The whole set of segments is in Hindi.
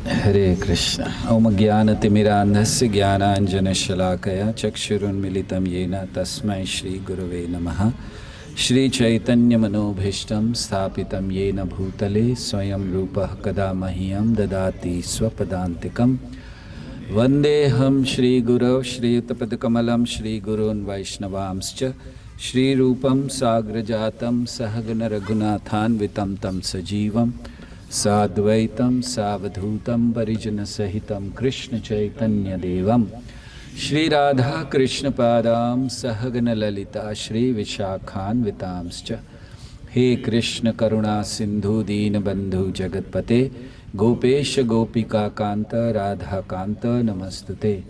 हरे कृष्ण। ओम ज्ञानतिमिरान्धस्य ज्ञानाञ्जनशलाकया चक्षुरुन्मिलितं येन तस्मै श्रीगुरवे नमः। श्रीचैतन्यमनोभीष्टं स्थापितं येन भूतले स्वयं रूपः कदा मह्यं ददाति स्वपदान्तिकं। वन्देऽहं श्रीगुरौ श्रीयुतपदकमलं श्रीगुरून् वैष्णवांश्च श्रीरूपं साग्रजातं सहगण रघुनाथान्वितं तं सजीवं साद्वैतं सावधूतं परिजनसहितं कृष्ण चैतन्य देवं श्रीराधा कृष्णपादां सहगण ललिता श्री विशाखान्वितांश्च। हे कृष्ण करुणा सिंधु दीनबंधु जगतपते गोपेश गोपिका कांत राधा कांत नमस्तुते।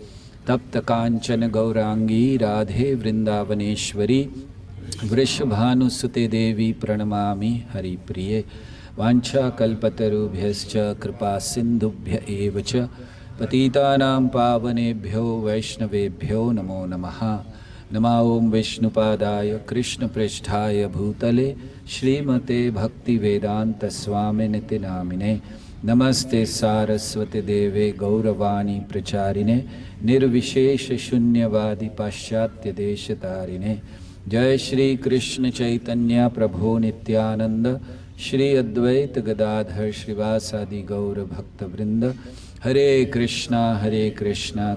तप्त कांचन गौरांगी राधे वृंदावनेश्वरी वृषभानुसुते देवी प्रणमामि हरिप्रिये। वाञ्छाकल्पतरुभ्यश्च कृपा सिन्धुभ्य एव च पतितानां पावनेभ्यो वैष्णवेभ्यो नमो नमः। नमो ॐ विष्णुपादाय कृष्णपृष्ठाय भूतले श्रीमते भक्तिवेदान्तस्वामिनिति नामिने। नमस्ते सारस्वती देवे गौरवाणी प्रचारिणे निर्विशेष शून्यवादी पाश्चात्य देशतारिणे। जय श्री कृष्ण चैतन्य प्रभो नित्यानंद श्री अद्वैत गदाधर श्रीवासादि गौर भक्त वृंद। हरे कृष्णा कृष्णा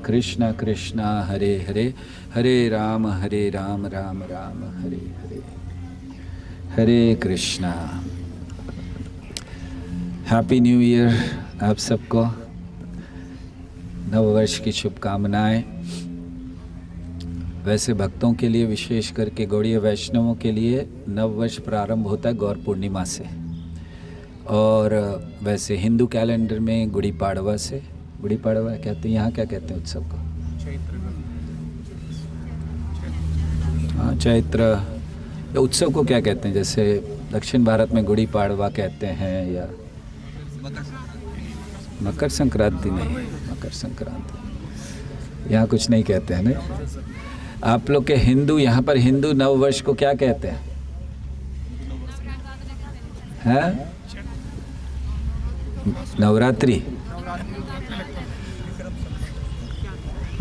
कृष्णा हरे हरे हरे राम राम राम हरे हरे। हरे कृष्णा। हैप्पी न्यू ईयर आप सबको। नववर्ष की शुभकामनाएं। वैसे भक्तों के लिए, विशेष करके गौड़ीय वैष्णवों के लिए नववर्ष प्रारंभ होता है गौर पूर्णिमा से, और वैसे हिंदू कैलेंडर में गुड़ी पाड़वा से। गुड़ी पाड़वा कहते हैं, यहाँ क्या कहते हैं उत्सव को? हाँ, चैत्र। उत्सव को क्या कहते हैं? जैसे दक्षिण भारत में गुड़ी पाड़वा कहते हैं, या मकर संक्रांति? नहीं, मकर संक्रांति यहाँ कुछ नहीं कहते हैं ना। आप लोग के हिंदू, यहाँ पर हिंदू नववर्ष को क्या कहते हैं? हैं? नवरात्रि?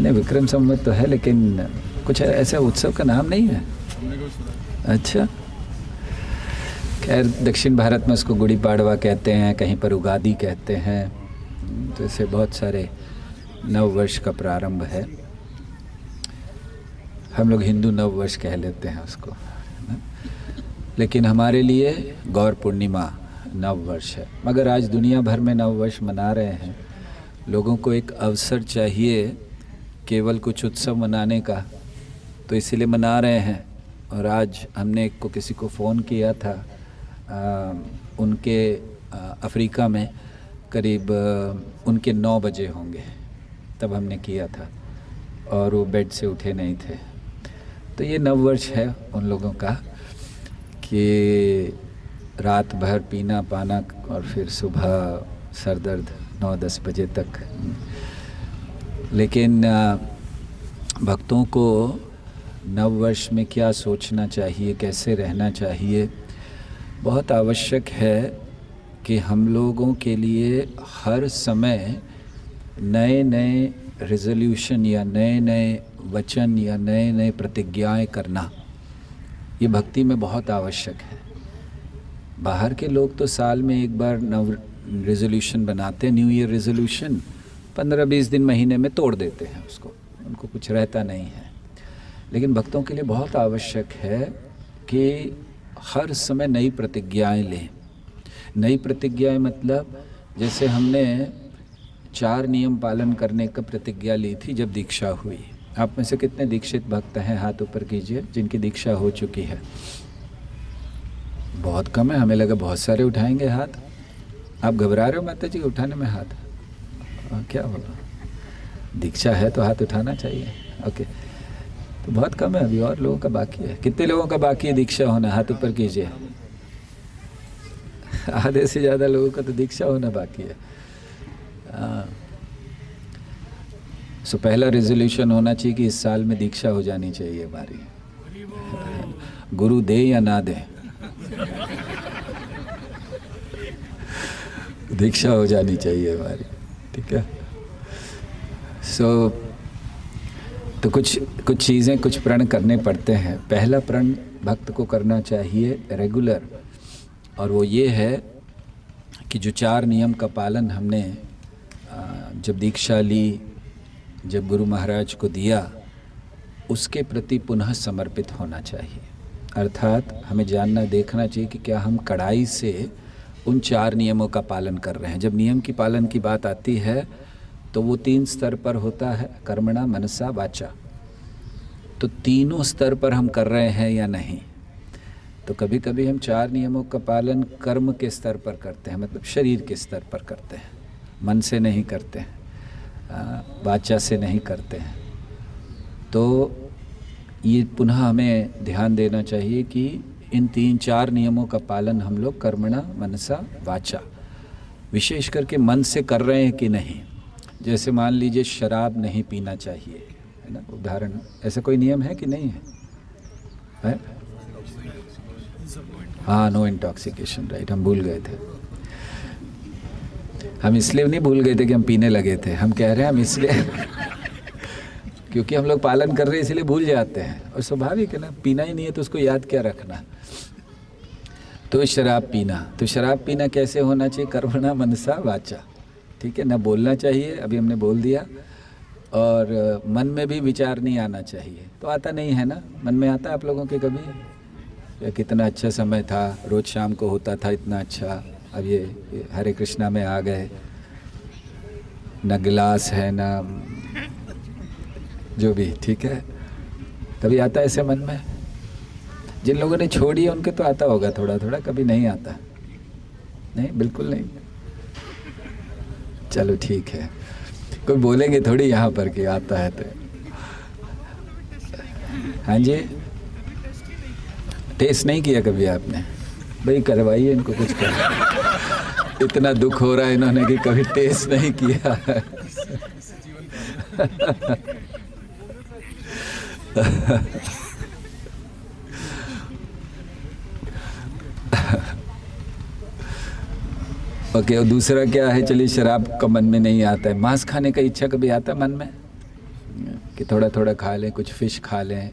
नहीं, विक्रम संवत तो है, लेकिन कुछ ऐसा उत्सव का नाम नहीं है। अच्छा, खैर दक्षिण भारत में उसको गुड़ी पाड़वा कहते हैं, कहीं पर उगादी कहते हैं। तो ऐसे बहुत सारे नववर्ष का प्रारंभ है। हम लोग हिंदू नववर्ष कह लेते हैं उसको, लेकिन हमारे लिए गौर पूर्णिमा नववर्ष है। मगर आज दुनिया भर में नववर्ष मना रहे हैं। लोगों को एक अवसर चाहिए केवल कुछ उत्सव मनाने का, तो इसीलिए मना रहे हैं। और आज हमने किसी को फ़ोन किया था, उनके अफ्रीका में करीब उनके 9 बजे होंगे, तब हमने किया था, और वो बेड से उठे नहीं थे। तो ये नववर्ष है उन लोगों का कि रात भर पीना पाना और फिर सुबह सर दर्द 9-10 बजे तक। लेकिन भक्तों को नववर्ष में क्या सोचना चाहिए, कैसे रहना चाहिए, बहुत आवश्यक है कि हम लोगों के लिए हर समय नए नए रेजोल्यूशन या नए नए वचन या नए नए प्रतिज्ञाएं करना, ये भक्ति में बहुत आवश्यक है। बाहर के लोग तो साल में एक बार नव रेजोल्यूशन बनाते हैं, न्यू ईयर रेजोल्यूशन, 15-20 दिन महीने में तोड़ देते हैं उसको, उनको कुछ रहता नहीं है। लेकिन भक्तों के लिए बहुत आवश्यक है कि हर समय नई प्रतिज्ञाएं लें। नई प्रतिज्ञाएं मतलब, जैसे हमने 4 नियम पालन करने का प्रतिज्ञा ली थी जब दीक्षा हुई। आप में से कितने दीक्षित भक्त हैं? हाथ ऊपर कीजिए जिनकी दीक्षा हो चुकी है। बहुत कम है, हमें लगा बहुत सारे उठाएंगे हाथ। आप घबरा रहे हो माता जी उठाने में हाथ? क्या होगा, दीक्षा है तो हाथ उठाना चाहिए। ओके, तो बहुत कम है, अभी और लोगों का बाकी है। कितने लोगों का बाकी है दीक्षा होना? हाथ ऊपर कीजिए। आधे से ज़्यादा लोगों का तो दीक्षा होना बाकी है। सो पहला रेजोल्यूशन होना चाहिए कि इस साल में दीक्षा हो जानी चाहिए हमारी। गुरु दे या ना दे, दीक्षा हो जानी चाहिए हमारी। ठीक है। तो कुछ चीज़ें, कुछ प्रण करने पड़ते हैं। पहला प्रण भक्त को करना चाहिए रेगुलर, और वो ये है कि जो 4 नियम का पालन हमने जब दीक्षा ली, जब गुरु महाराज को दिया, उसके प्रति पुनः समर्पित होना चाहिए। अर्थात हमें जानना, देखना चाहिए कि क्या हम कड़ाई से उन 4 नियमों का पालन कर रहे हैं। जब नियम की पालन की बात आती है तो वो 3 स्तर पर होता है, कर्मणा, मनसा, वाचा। तो तीनों स्तर पर हम कर रहे हैं या नहीं। तो कभी कभी हम 4 नियमों का पालन कर्म के स्तर पर करते हैं, मतलब शरीर के स्तर पर करते हैं, मन से नहीं करते हैं, वाचा से नहीं करते हैं। तो ये पुनः हमें ध्यान देना चाहिए कि इन 3-4 नियमों का पालन हम लोग कर्मणा, मनसा, वाचा, विशेष करके मन से कर रहे हैं कि नहीं। जैसे मान लीजिए शराब नहीं पीना चाहिए, है ना, उदाहरण। ऐसा कोई नियम है कि नहीं है? हाँ, नो इंटॉक्सिकेशन, राइट। हम भूल गए थे। हम इसलिए नहीं भूल गए थे कि हम पीने लगे थे, हम कह रहे हैं हम इसलिए क्योंकि हम लोग पालन कर रहे हैं इसलिए भूल जाते हैं, और स्वाभाविक है ना, पीना ही नहीं है तो उसको याद क्या रखना। तो शराब पीना कैसे होना चाहिए? कर्मणा, मनसा, वाचा, ठीक है ना। बोलना चाहिए, अभी हमने बोल दिया, और मन में भी विचार नहीं आना चाहिए। तो आता नहीं है ना, मन में आता है आप लोगों के कभी? कितना अच्छा समय था, रोज़ शाम को होता था इतना अच्छा, अब ये हरे कृष्णा में आ गए, न गिलास है ना जो भी, ठीक है। कभी आता है ऐसे मन में? जिन लोगों ने छोड़ी है उनके तो आता होगा थोड़ा थोड़ा, कभी नहीं आता? नहीं, बिल्कुल नहीं। चलो ठीक है, कोई बोलेंगे थोड़ी यहाँ पर कि आता है तो। हाँ जी, टेस्ट नहीं किया कभी आपने? भाई करवाइए इनको कुछ कर। इतना दुख हो रहा है इन्होंने कि कभी टेस्ट नहीं किया है। ओके, और दूसरा क्या है? चलिए, शराब का मन में नहीं आता है। मांस खाने का इच्छा कभी आता है मन में कि थोड़ा थोड़ा खा लें, कुछ फ़िश खा लें?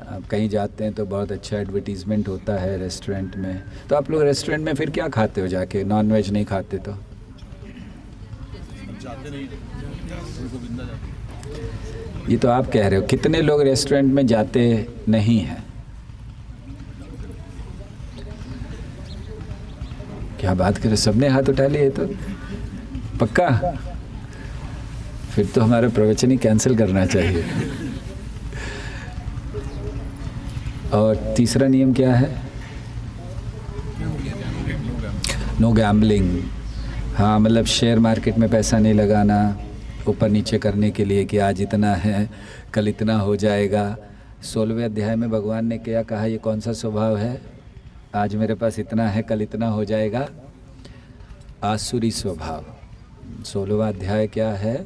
आप कहीं जाते हैं तो बहुत अच्छा एडवर्टीज़मेंट होता है रेस्टोरेंट में, तो आप लोग रेस्टोरेंट में फिर क्या खाते हो जाके? नॉन वेज नहीं खाते तो? ये तो आप कह रहे हो, कितने लोग रेस्टोरेंट में जाते नहीं हैं? क्या बात करें, सबने हाथ उठा लिए तो पक्का? फिर तो हमारा प्रवचन ही कैंसिल करना चाहिए। और तीसरा नियम क्या है? No gambling. हाँ, मतलब शेयर मार्केट में पैसा नहीं लगाना ऊपर नीचे करने के लिए कि आज इतना है कल इतना हो जाएगा। 16वें अध्याय में भगवान ने क्या कहा? ये कौन सा स्वभाव है? आज मेरे पास इतना है कल इतना हो जाएगा, आसुरी स्वभाव। 16वां अध्याय क्या है?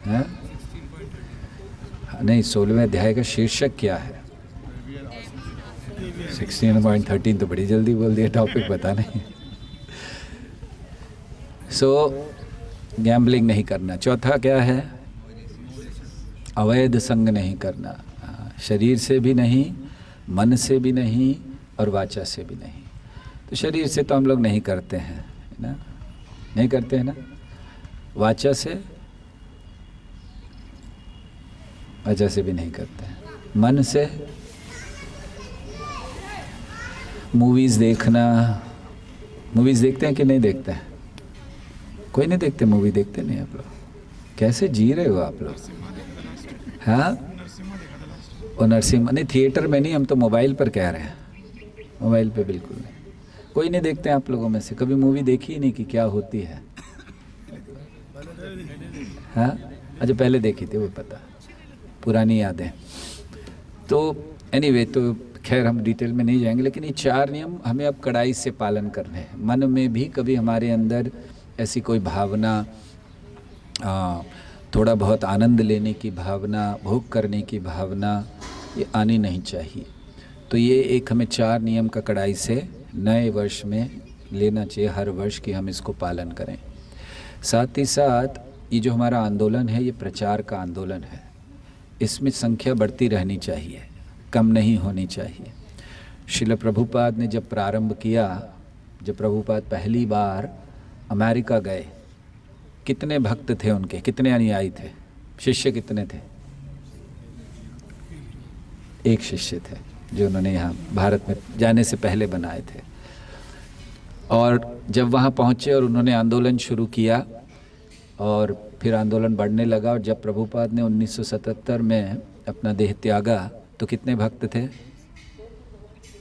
हाँ? नहीं, 16वें अध्याय का शीर्षक क्या है? 16.13 तो बड़ी जल्दी बोल दिया, टॉपिक पता नहीं। गैम्बलिंग नहीं करना। चौथा क्या है? अवैध संग नहीं करना। शरीर से भी नहीं, मन से भी नहीं, और वाचा से भी नहीं। तो शरीर से तो हम लोग नहीं करते हैं ना, नहीं करते हैं ना। वाचा से भी नहीं करते हैं। मन से मूवीज़ देखना। मूवीज़ देखते हैं कि नहीं देखते हैं? कोई नहीं देखते मूवी? देखते नहीं आप लोग? कैसे जी रहे हो आप लोग? हाँ, और नरसिम्हा नहीं, थिएटर में नहीं, हम तो मोबाइल पर कह रहे हैं। मोबाइल पे बिल्कुल नहीं। कोई नहीं देखते आप लोगों में से? कभी मूवी देखी ही नहीं कि क्या होती है? हाँ, अच्छा, पहले देखी थी, वो पता, पुरानी यादें। तो एनीवे, तो खैर हम डिटेल में नहीं जाएंगे, लेकिन ये 4 नियम हमें अब कड़ाई से पालन करने हैं। मन में भी कभी हमारे अंदर ऐसी कोई भावना, थोड़ा बहुत आनंद लेने की भावना, भोग करने की भावना, ये आनी नहीं चाहिए। तो ये एक हमें 4 नियम का कड़ाई से नए वर्ष में लेना चाहिए, हर वर्ष की हम इसको पालन करें। साथ ही साथ ये जो हमारा आंदोलन है ये प्रचार का आंदोलन है, इसमें संख्या बढ़ती रहनी चाहिए, कम नहीं होनी चाहिए। श्रील प्रभुपाद ने जब प्रारंभ किया, जब प्रभुपाद पहली बार अमेरिका गए, कितने भक्त थे उनके, कितने अनुयायी थे, शिष्य कितने थे? एक शिष्य थे जो उन्होंने यहाँ भारत में जाने से पहले बनाए थे। और जब वहाँ पहुँचे और उन्होंने आंदोलन शुरू किया और फिर आंदोलन बढ़ने लगा, और जब प्रभुपाद ने 1977 में अपना देह त्यागा तो कितने भक्त थे,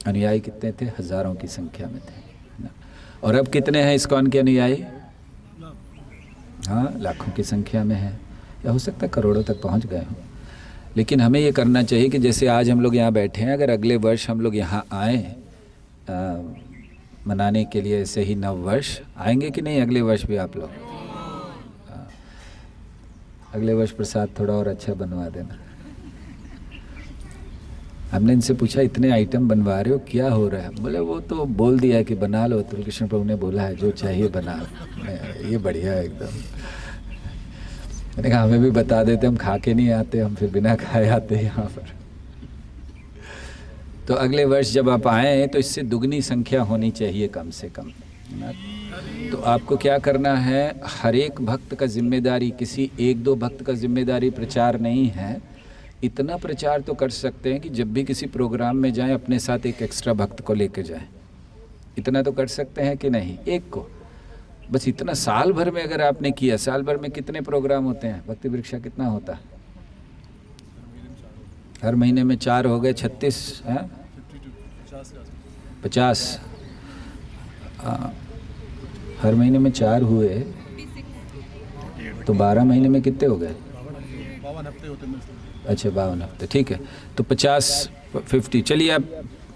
अनुयायी कितने थे? हजारों की संख्या में थे। और अब कितने हैं इस्कॉन के अनुयायी? हाँ, लाखों की संख्या में है, या हो सकता है करोड़ों तक पहुंच गए हों। लेकिन हमें ये करना चाहिए कि जैसे आज हम लोग यहाँ बैठे हैं, अगर अगले वर्ष हम लोग यहाँ आएँ मनाने के लिए, ऐसे ही नव वर्ष आएंगे कि नहीं? अगले वर्ष भी आप लोग, अगले वर्ष प्रसाद थोड़ा और अच्छा बनवा देना। हमने इनसे पूछा इतने आइटम बनवा रहे हो, क्या हो रहा है? बोले वो तो बोल दिया कि बना लो, तो कृष्ण प्रभु ने बोला है जो चाहिए बना। ये बढ़िया है एकदम। मैंने कहा हमें भी बता देते, हम खा के नहीं आते, हम फिर बिना खाए आते यहाँ पर। तो अगले वर्ष जब आप आए तो इससे दुगनी संख्या होनी चाहिए कम से कम ना। तो आपको क्या करना है, हर एक भक्त का जिम्मेदारी, किसी एक दो भक्त का जिम्मेदारी प्रचार नहीं है। इतना प्रचार तो कर सकते हैं कि जब भी किसी प्रोग्राम में जाएं अपने साथ एक एक्स्ट्रा भक्त को लेकर जाएं। इतना तो कर सकते हैं कि नहीं? एक को बस इतना साल भर में अगर आपने किया, साल भर में कितने प्रोग्राम होते हैं? भक्ति वृक्षा कितना होता है? हर महीने में 4 हो गए, 36 है, 50। हर महीने में 4 हुए तो 12 महीने में कितने हो गए? 52 हफ्ते होते हैं। अच्छा 52 हफ्ते, ठीक है। तो 50 चलिए आप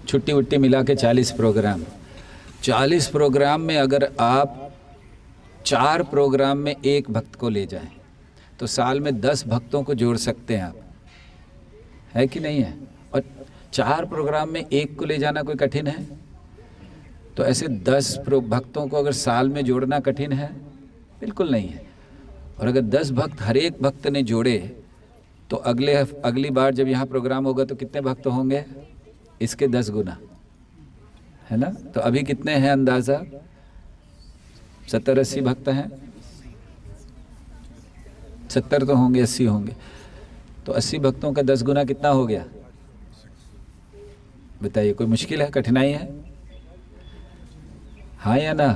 छुट्टी वुट्टी मिला के 40 प्रोग्राम। 40 प्रोग्राम में अगर आप 4 प्रोग्राम में एक भक्त को ले जाएं तो साल में 10 भक्तों को जोड़ सकते हैं आप, है कि नहीं है? और 4 प्रोग्राम में एक को ले जाना कोई कठिन है? तो ऐसे 10 भक्तों को अगर साल में जोड़ना कठिन है? बिल्कुल नहीं है। और अगर 10 भक्त हर एक भक्त ने जोड़े तो अगली बार जब यहाँ प्रोग्राम होगा तो कितने भक्त होंगे? इसके 10 गुना, है ना? तो अभी कितने हैं अंदाज़ा? 70-80 भक्त हैं। 70 तो होंगे, 80 होंगे। तो 80 भक्तों का 10 गुना कितना हो गया? बताइए, कोई मुश्किल है, कठिनाई है? हाँ या ना?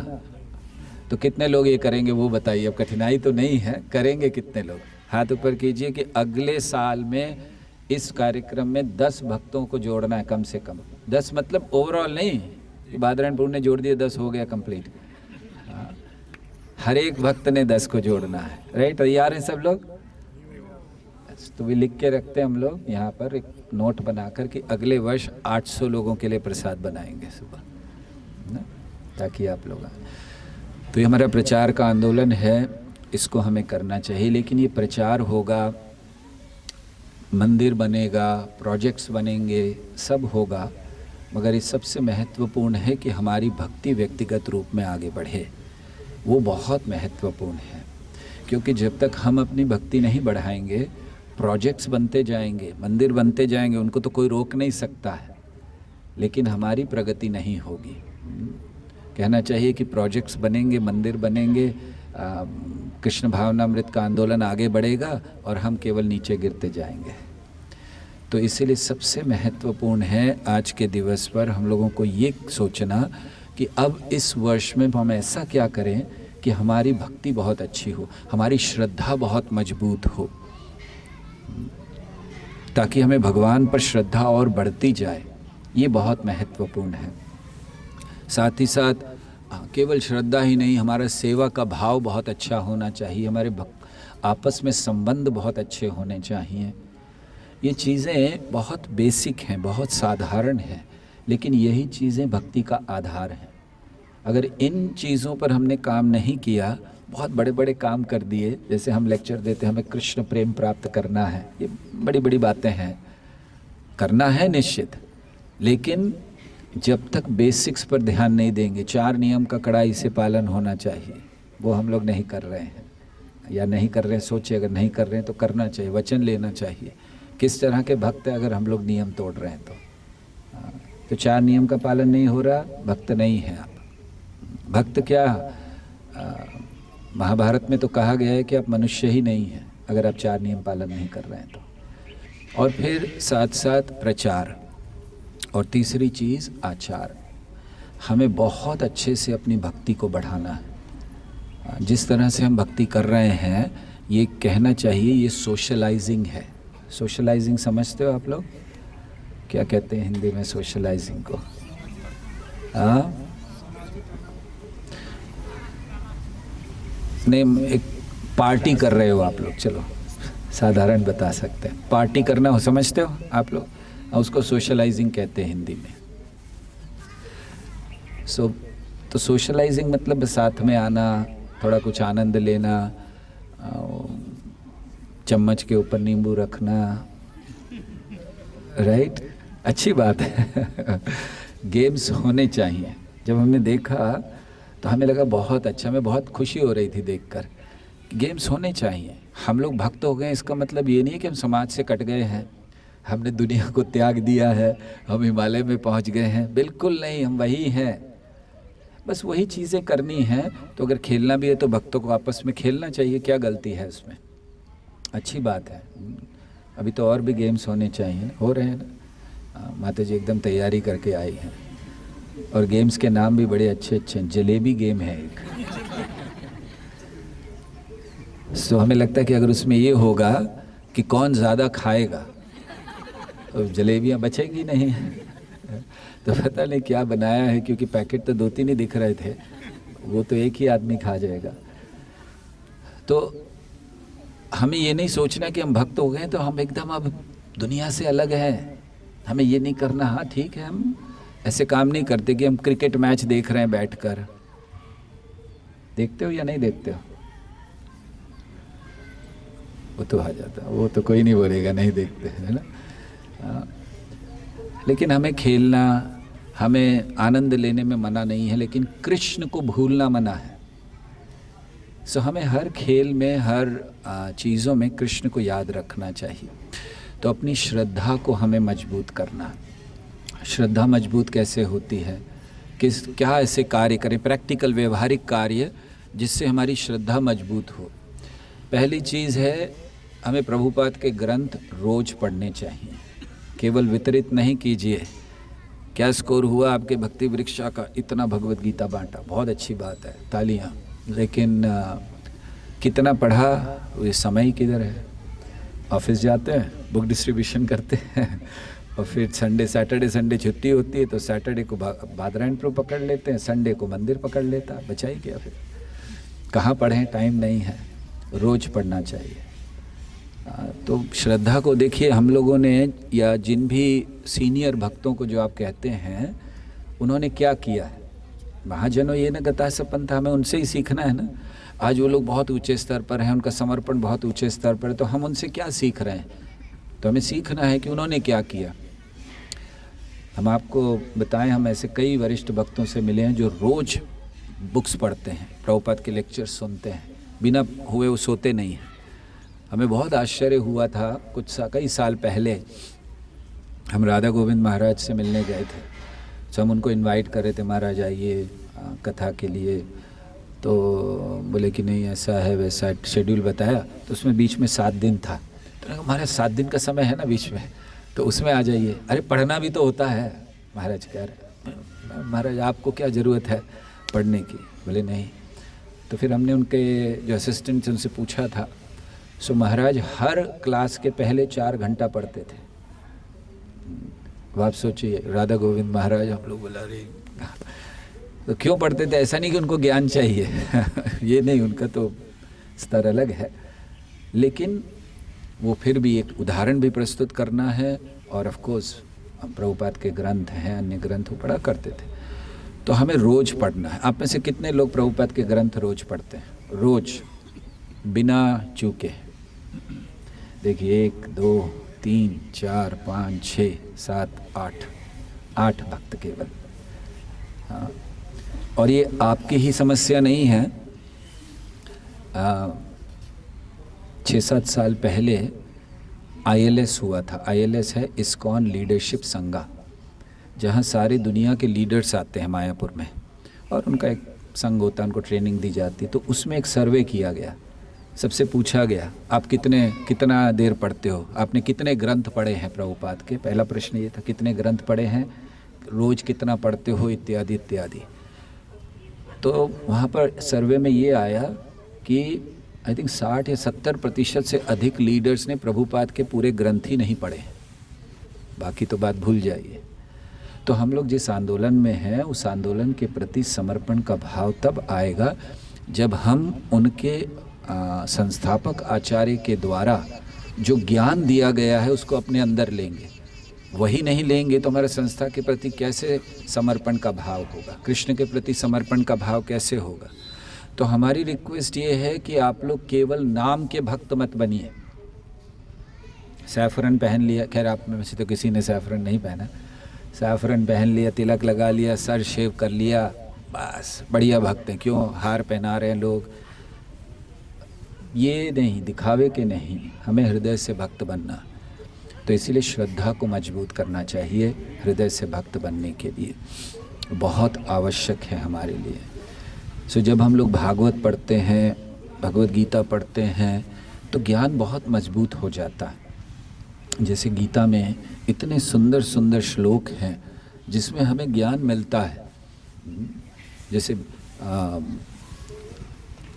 तो कितने लोग ये करेंगे वो बताइए। अब कठिनाई तो नहीं है, करेंगे कितने लोग? हाथ ऊपर कीजिए कि अगले साल में इस कार्यक्रम में 10 भक्तों को जोड़ना है कम से कम। 10 मतलब ओवरऑल नहीं, बादरायणपुर ने जोड़ दिया 10 हो गया कंप्लीट। हर एक भक्त ने 10 को जोड़ना है। राइट, तैयार हैं सब लोग? तो भी लिख के रखते हैं हम लोग यहाँ पर एक नोट बनाकर कि अगले वर्ष 800 लोगों के लिए प्रसाद बनाएंगे सुबह ना, ताकि आप लोग आए। तो ये हमारा प्रचार का आंदोलन है, इसको हमें करना चाहिए। लेकिन ये प्रचार होगा, मंदिर बनेगा, प्रोजेक्ट्स बनेंगे, सब होगा, मगर ये सबसे महत्वपूर्ण है कि हमारी भक्ति व्यक्तिगत रूप में आगे बढ़े। वो बहुत महत्वपूर्ण है, क्योंकि जब तक हम अपनी भक्ति नहीं बढ़ाएंगे, प्रोजेक्ट्स बनते जाएंगे, मंदिर बनते जाएंगे, उनको तो कोई रोक नहीं सकता है, लेकिन हमारी प्रगति नहीं होगी। कहना चाहिए कि प्रोजेक्ट्स बनेंगे, मंदिर बनेंगे, कृष्ण भावनामृत का आंदोलन आगे बढ़ेगा और हम केवल नीचे गिरते जाएंगे। तो इसीलिए सबसे महत्वपूर्ण है आज के दिवस पर हम लोगों को ये सोचना कि अब इस वर्ष में हम ऐसा क्या करें कि हमारी भक्ति बहुत अच्छी हो, हमारी श्रद्धा बहुत मजबूत हो, ताकि हमें भगवान पर श्रद्धा और बढ़ती जाए। ये बहुत महत्वपूर्ण है। साथ ही साथ केवल श्रद्धा ही नहीं, हमारा सेवा का भाव बहुत अच्छा होना चाहिए, हमारे आपस में संबंध बहुत अच्छे होने चाहिए। ये चीज़ें बहुत बेसिक हैं, बहुत साधारण हैं, लेकिन यही चीज़ें भक्ति का आधार हैं। अगर इन चीज़ों पर हमने काम नहीं किया, बहुत बड़े बड़े काम कर दिए, जैसे हम लेक्चर देते हैं हमें कृष्ण प्रेम प्राप्त करना है, ये बड़ी बड़ी बातें हैं, करना है निश्चित, लेकिन जब तक बेसिक्स पर ध्यान नहीं देंगे, 4 नियम का कड़ाई से पालन होना चाहिए, वो हम लोग नहीं कर रहे हैं, या नहीं कर रहे हैं। सोचिए, अगर नहीं कर रहे हैं तो करना चाहिए, वचन लेना चाहिए। किस तरह के भक्त हैं अगर हम लोग नियम तोड़ रहे हैं तो। तो 4 नियम का पालन नहीं हो रहा, भक्त नहीं है आप। भक्त क्या, महाभारत में तो कहा गया है कि आप मनुष्य ही नहीं हैं अगर आप 4 नियम पालन नहीं कर रहे हैं तो। और फिर साथ साथ प्रचार, और तीसरी चीज़ आचार। हमें बहुत अच्छे से अपनी भक्ति को बढ़ाना है। जिस तरह से हम भक्ति कर रहे हैं, ये कहना चाहिए ये सोशलाइजिंग है। सोशलाइजिंग समझते हो आप लोग? क्या कहते हैं हिंदी में सोशलाइजिंग को? नहीं, एक पार्टी कर रहे हो आप लोग, चलो साधारण बता सकते हैं। पार्टी करना हो, समझते हो आप लोग? उसको सोशलाइजिंग कहते हैं हिंदी में। तो सोशलाइजिंग मतलब साथ में आना, थोड़ा कुछ आनंद लेना, चम्मच के ऊपर नींबू रखना, राइट? अच्छी बात है। गेम्स होने चाहिए। जब हमने देखा तो हमें लगा बहुत अच्छा, हमें बहुत खुशी हो रही थी देखकर। गेम्स होने चाहिए। हम लोग भक्त हो गए, इसका मतलब ये नहीं कि हम समाज से कट गए हैं, हमने दुनिया को त्याग दिया है, हम हिमालय में पहुंच गए हैं। बिल्कुल नहीं, हम वही हैं, बस वही चीज़ें करनी हैं। तो अगर खेलना भी है तो भक्तों को आपस में खेलना चाहिए, क्या गलती है उसमें? अच्छी बात है। अभी तो और भी गेम्स होने चाहिए, हो रहे हैं ना। माता जी एकदम तैयारी करके आई हैं, और गेम्स के नाम भी बड़े अच्छे अच्छे हैं। जलेबी गेम है एक। सो हमें लगता है कि अगर उसमें ये होगा कि कौन ज़्यादा खाएगा, तो जलेबियाँ बचेंगी नहीं। तो पता नहीं क्या बनाया है, क्योंकि पैकेट तो 2-3 ही दिख रहे थे, वो तो एक ही आदमी खा जाएगा। तो हमें ये नहीं सोचना कि हम भक्त हो गए तो हम एकदम अब दुनिया से अलग हैं, हमें ये नहीं करना। हाँ ठीक है, हम ऐसे काम नहीं करते कि हम क्रिकेट मैच देख रहे हैं बैठकर। देखते हो या नहीं देखते हो? वो तो आ जाता, वो तो कोई नहीं बोलेगा नहीं देखते, है ना। लेकिन हमें खेलना, हमें आनंद लेने में मना नहीं है, लेकिन कृष्ण को भूलना मना है। सो हमें हर खेल में, हर चीज़ों में कृष्ण को याद रखना चाहिए। तो अपनी श्रद्धा को हमें मजबूत करना। श्रद्धा मजबूत कैसे होती है? क्या ऐसे कार्य करें, प्रैक्टिकल व्यवहारिक कार्य, जिससे हमारी श्रद्धा मजबूत हो? पहली चीज़ है, हमें प्रभुपाद के ग्रंथ रोज पढ़ने चाहिए। केवल वितरित नहीं कीजिए। क्या स्कोर हुआ आपके भक्ति वृक्षा का? इतना भगवत गीता बांटा, बहुत अच्छी बात है, तालियां। लेकिन कितना पढ़ा? ये समय किधर है? ऑफिस जाते हैं, बुक डिस्ट्रीब्यूशन करते हैं, और फिर सैटरडे संडे छुट्टी होती है, तो सैटरडे को बादरायण प्रो पकड़ लेते हैं, संडे को मंदिर पकड़ लेता। बचाई क्या फिर? कहाँ पढ़ें? टाइम नहीं है। रोज पढ़ना चाहिए। तो श्रद्धा को देखिए, हम लोगों ने, या जिन भी सीनियर भक्तों को जो आप कहते हैं, उन्होंने क्या किया है? महाजनों ये न गता सपन था, हमें उनसे ही सीखना है ना। आज वो लोग बहुत ऊंचे स्तर पर हैं, उनका समर्पण बहुत ऊंचे स्तर पर है, तो हम उनसे क्या सीख रहे हैं? तो हमें सीखना है कि उन्होंने क्या किया। हम आपको बताएं, हम ऐसे कई वरिष्ठ भक्तों से मिले हैं जो रोज़ बुक्स पढ़ते हैं, प्रभुपाद के लेक्चर सुनते हैं, बिना हुए वो सोते नहीं हैं। हमें बहुत आश्चर्य हुआ था, कई साल पहले हम राधा गोविंद महाराज से मिलने गए थे। तो हम उनको इनवाइट कर रहे थे, महाराज आइए कथा के लिए। तो बोले कि नहीं ऐसा है वैसा, शेड्यूल बताया, तो उसमें बीच में 7 दिन था। तो महाराज 7 दिन का समय है ना बीच में, तो उसमें आ जाइए। अरे पढ़ना भी तो होता है। महाराज कह रहे, महाराज आपको क्या ज़रूरत है पढ़ने की? बोले नहीं। तो फिर हमने उनके जो असिस्टेंट उनसे पूछा था। सो महाराज हर क्लास के पहले 4 घंटा पढ़ते थे। आप सोचिए, राधा गोविंद महाराज, हम लोग बोला रहे तो क्यों पढ़ते थे? ऐसा नहीं कि उनको ज्ञान चाहिए ये नहीं, उनका तो स्तर अलग है, लेकिन वो फिर भी एक उदाहरण भी प्रस्तुत करना है। और ऑफ कोर्स प्रभुपाद के ग्रंथ हैं, अन्य ग्रंथ वो पढ़ा करते थे। तो हमें रोज पढ़ना है। आप में से कितने लोग प्रभुपाद के ग्रंथ रोज पढ़ते हैं? रोज बिना चूके। देखिए 1 2 3 4 5 6 7 8 भक्त केवल। हाँ, और ये आपकी ही समस्या नहीं है, 6-7 साल पहले ILS हुआ था। ILS है इस्कॉन लीडरशिप संघा, जहाँ सारी दुनिया के लीडर्स आते हैं मायापुर में, और उनका एक संघ होता है, उनको ट्रेनिंग दी जाती। तो उसमें एक सर्वे किया गया, सबसे पूछा गया आप कितना देर पढ़ते हो, आपने कितने ग्रंथ पढ़े हैं प्रभुपाद के। पहला प्रश्न ये था, कितने ग्रंथ पढ़े हैं, रोज़ कितना पढ़ते हो, इत्यादि इत्यादि। तो वहाँ पर सर्वे में ये आया कि आई थिंक 60 या 70% से अधिक लीडर्स ने प्रभुपाद के पूरे ग्रंथ ही नहीं पढ़े, बाकी तो बात भूल जाइए। तो हम लोग जिस आंदोलन में हैं, उस आंदोलन के प्रति समर्पण का भाव तब आएगा जब हम उनके संस्थापक आचार्य के द्वारा जो ज्ञान दिया गया है उसको अपने अंदर लेंगे। वही नहीं लेंगे तो हमारे संस्था के प्रति कैसे समर्पण का भाव होगा, कृष्ण के प्रति समर्पण का भाव कैसे होगा। तो हमारी रिक्वेस्ट ये है कि आप लोग केवल नाम के भक्त मत बनिए। सैफरन पहन लिया, खैर आप में से तो किसी ने सैफरन नहीं पहना, सैफरन पहन लिया, तिलक लगा लिया, सर शेव कर लिया, बस बढ़िया भक्त हैं। क्यों हार पहना रहे हैं लोग, ये नहीं, दिखावे के नहीं, हमें हृदय से भक्त बनना। तो इसीलिए श्रद्धा को मजबूत करना चाहिए, हृदय से भक्त बनने के लिए बहुत आवश्यक है हमारे लिए। सो जब हम लोग भागवत पढ़ते हैं, भगवत गीता पढ़ते हैं, तो ज्ञान बहुत मजबूत हो जाता है। जैसे गीता में इतने सुंदर सुंदर श्लोक हैं जिसमें हमें ज्ञान मिलता है। जैसे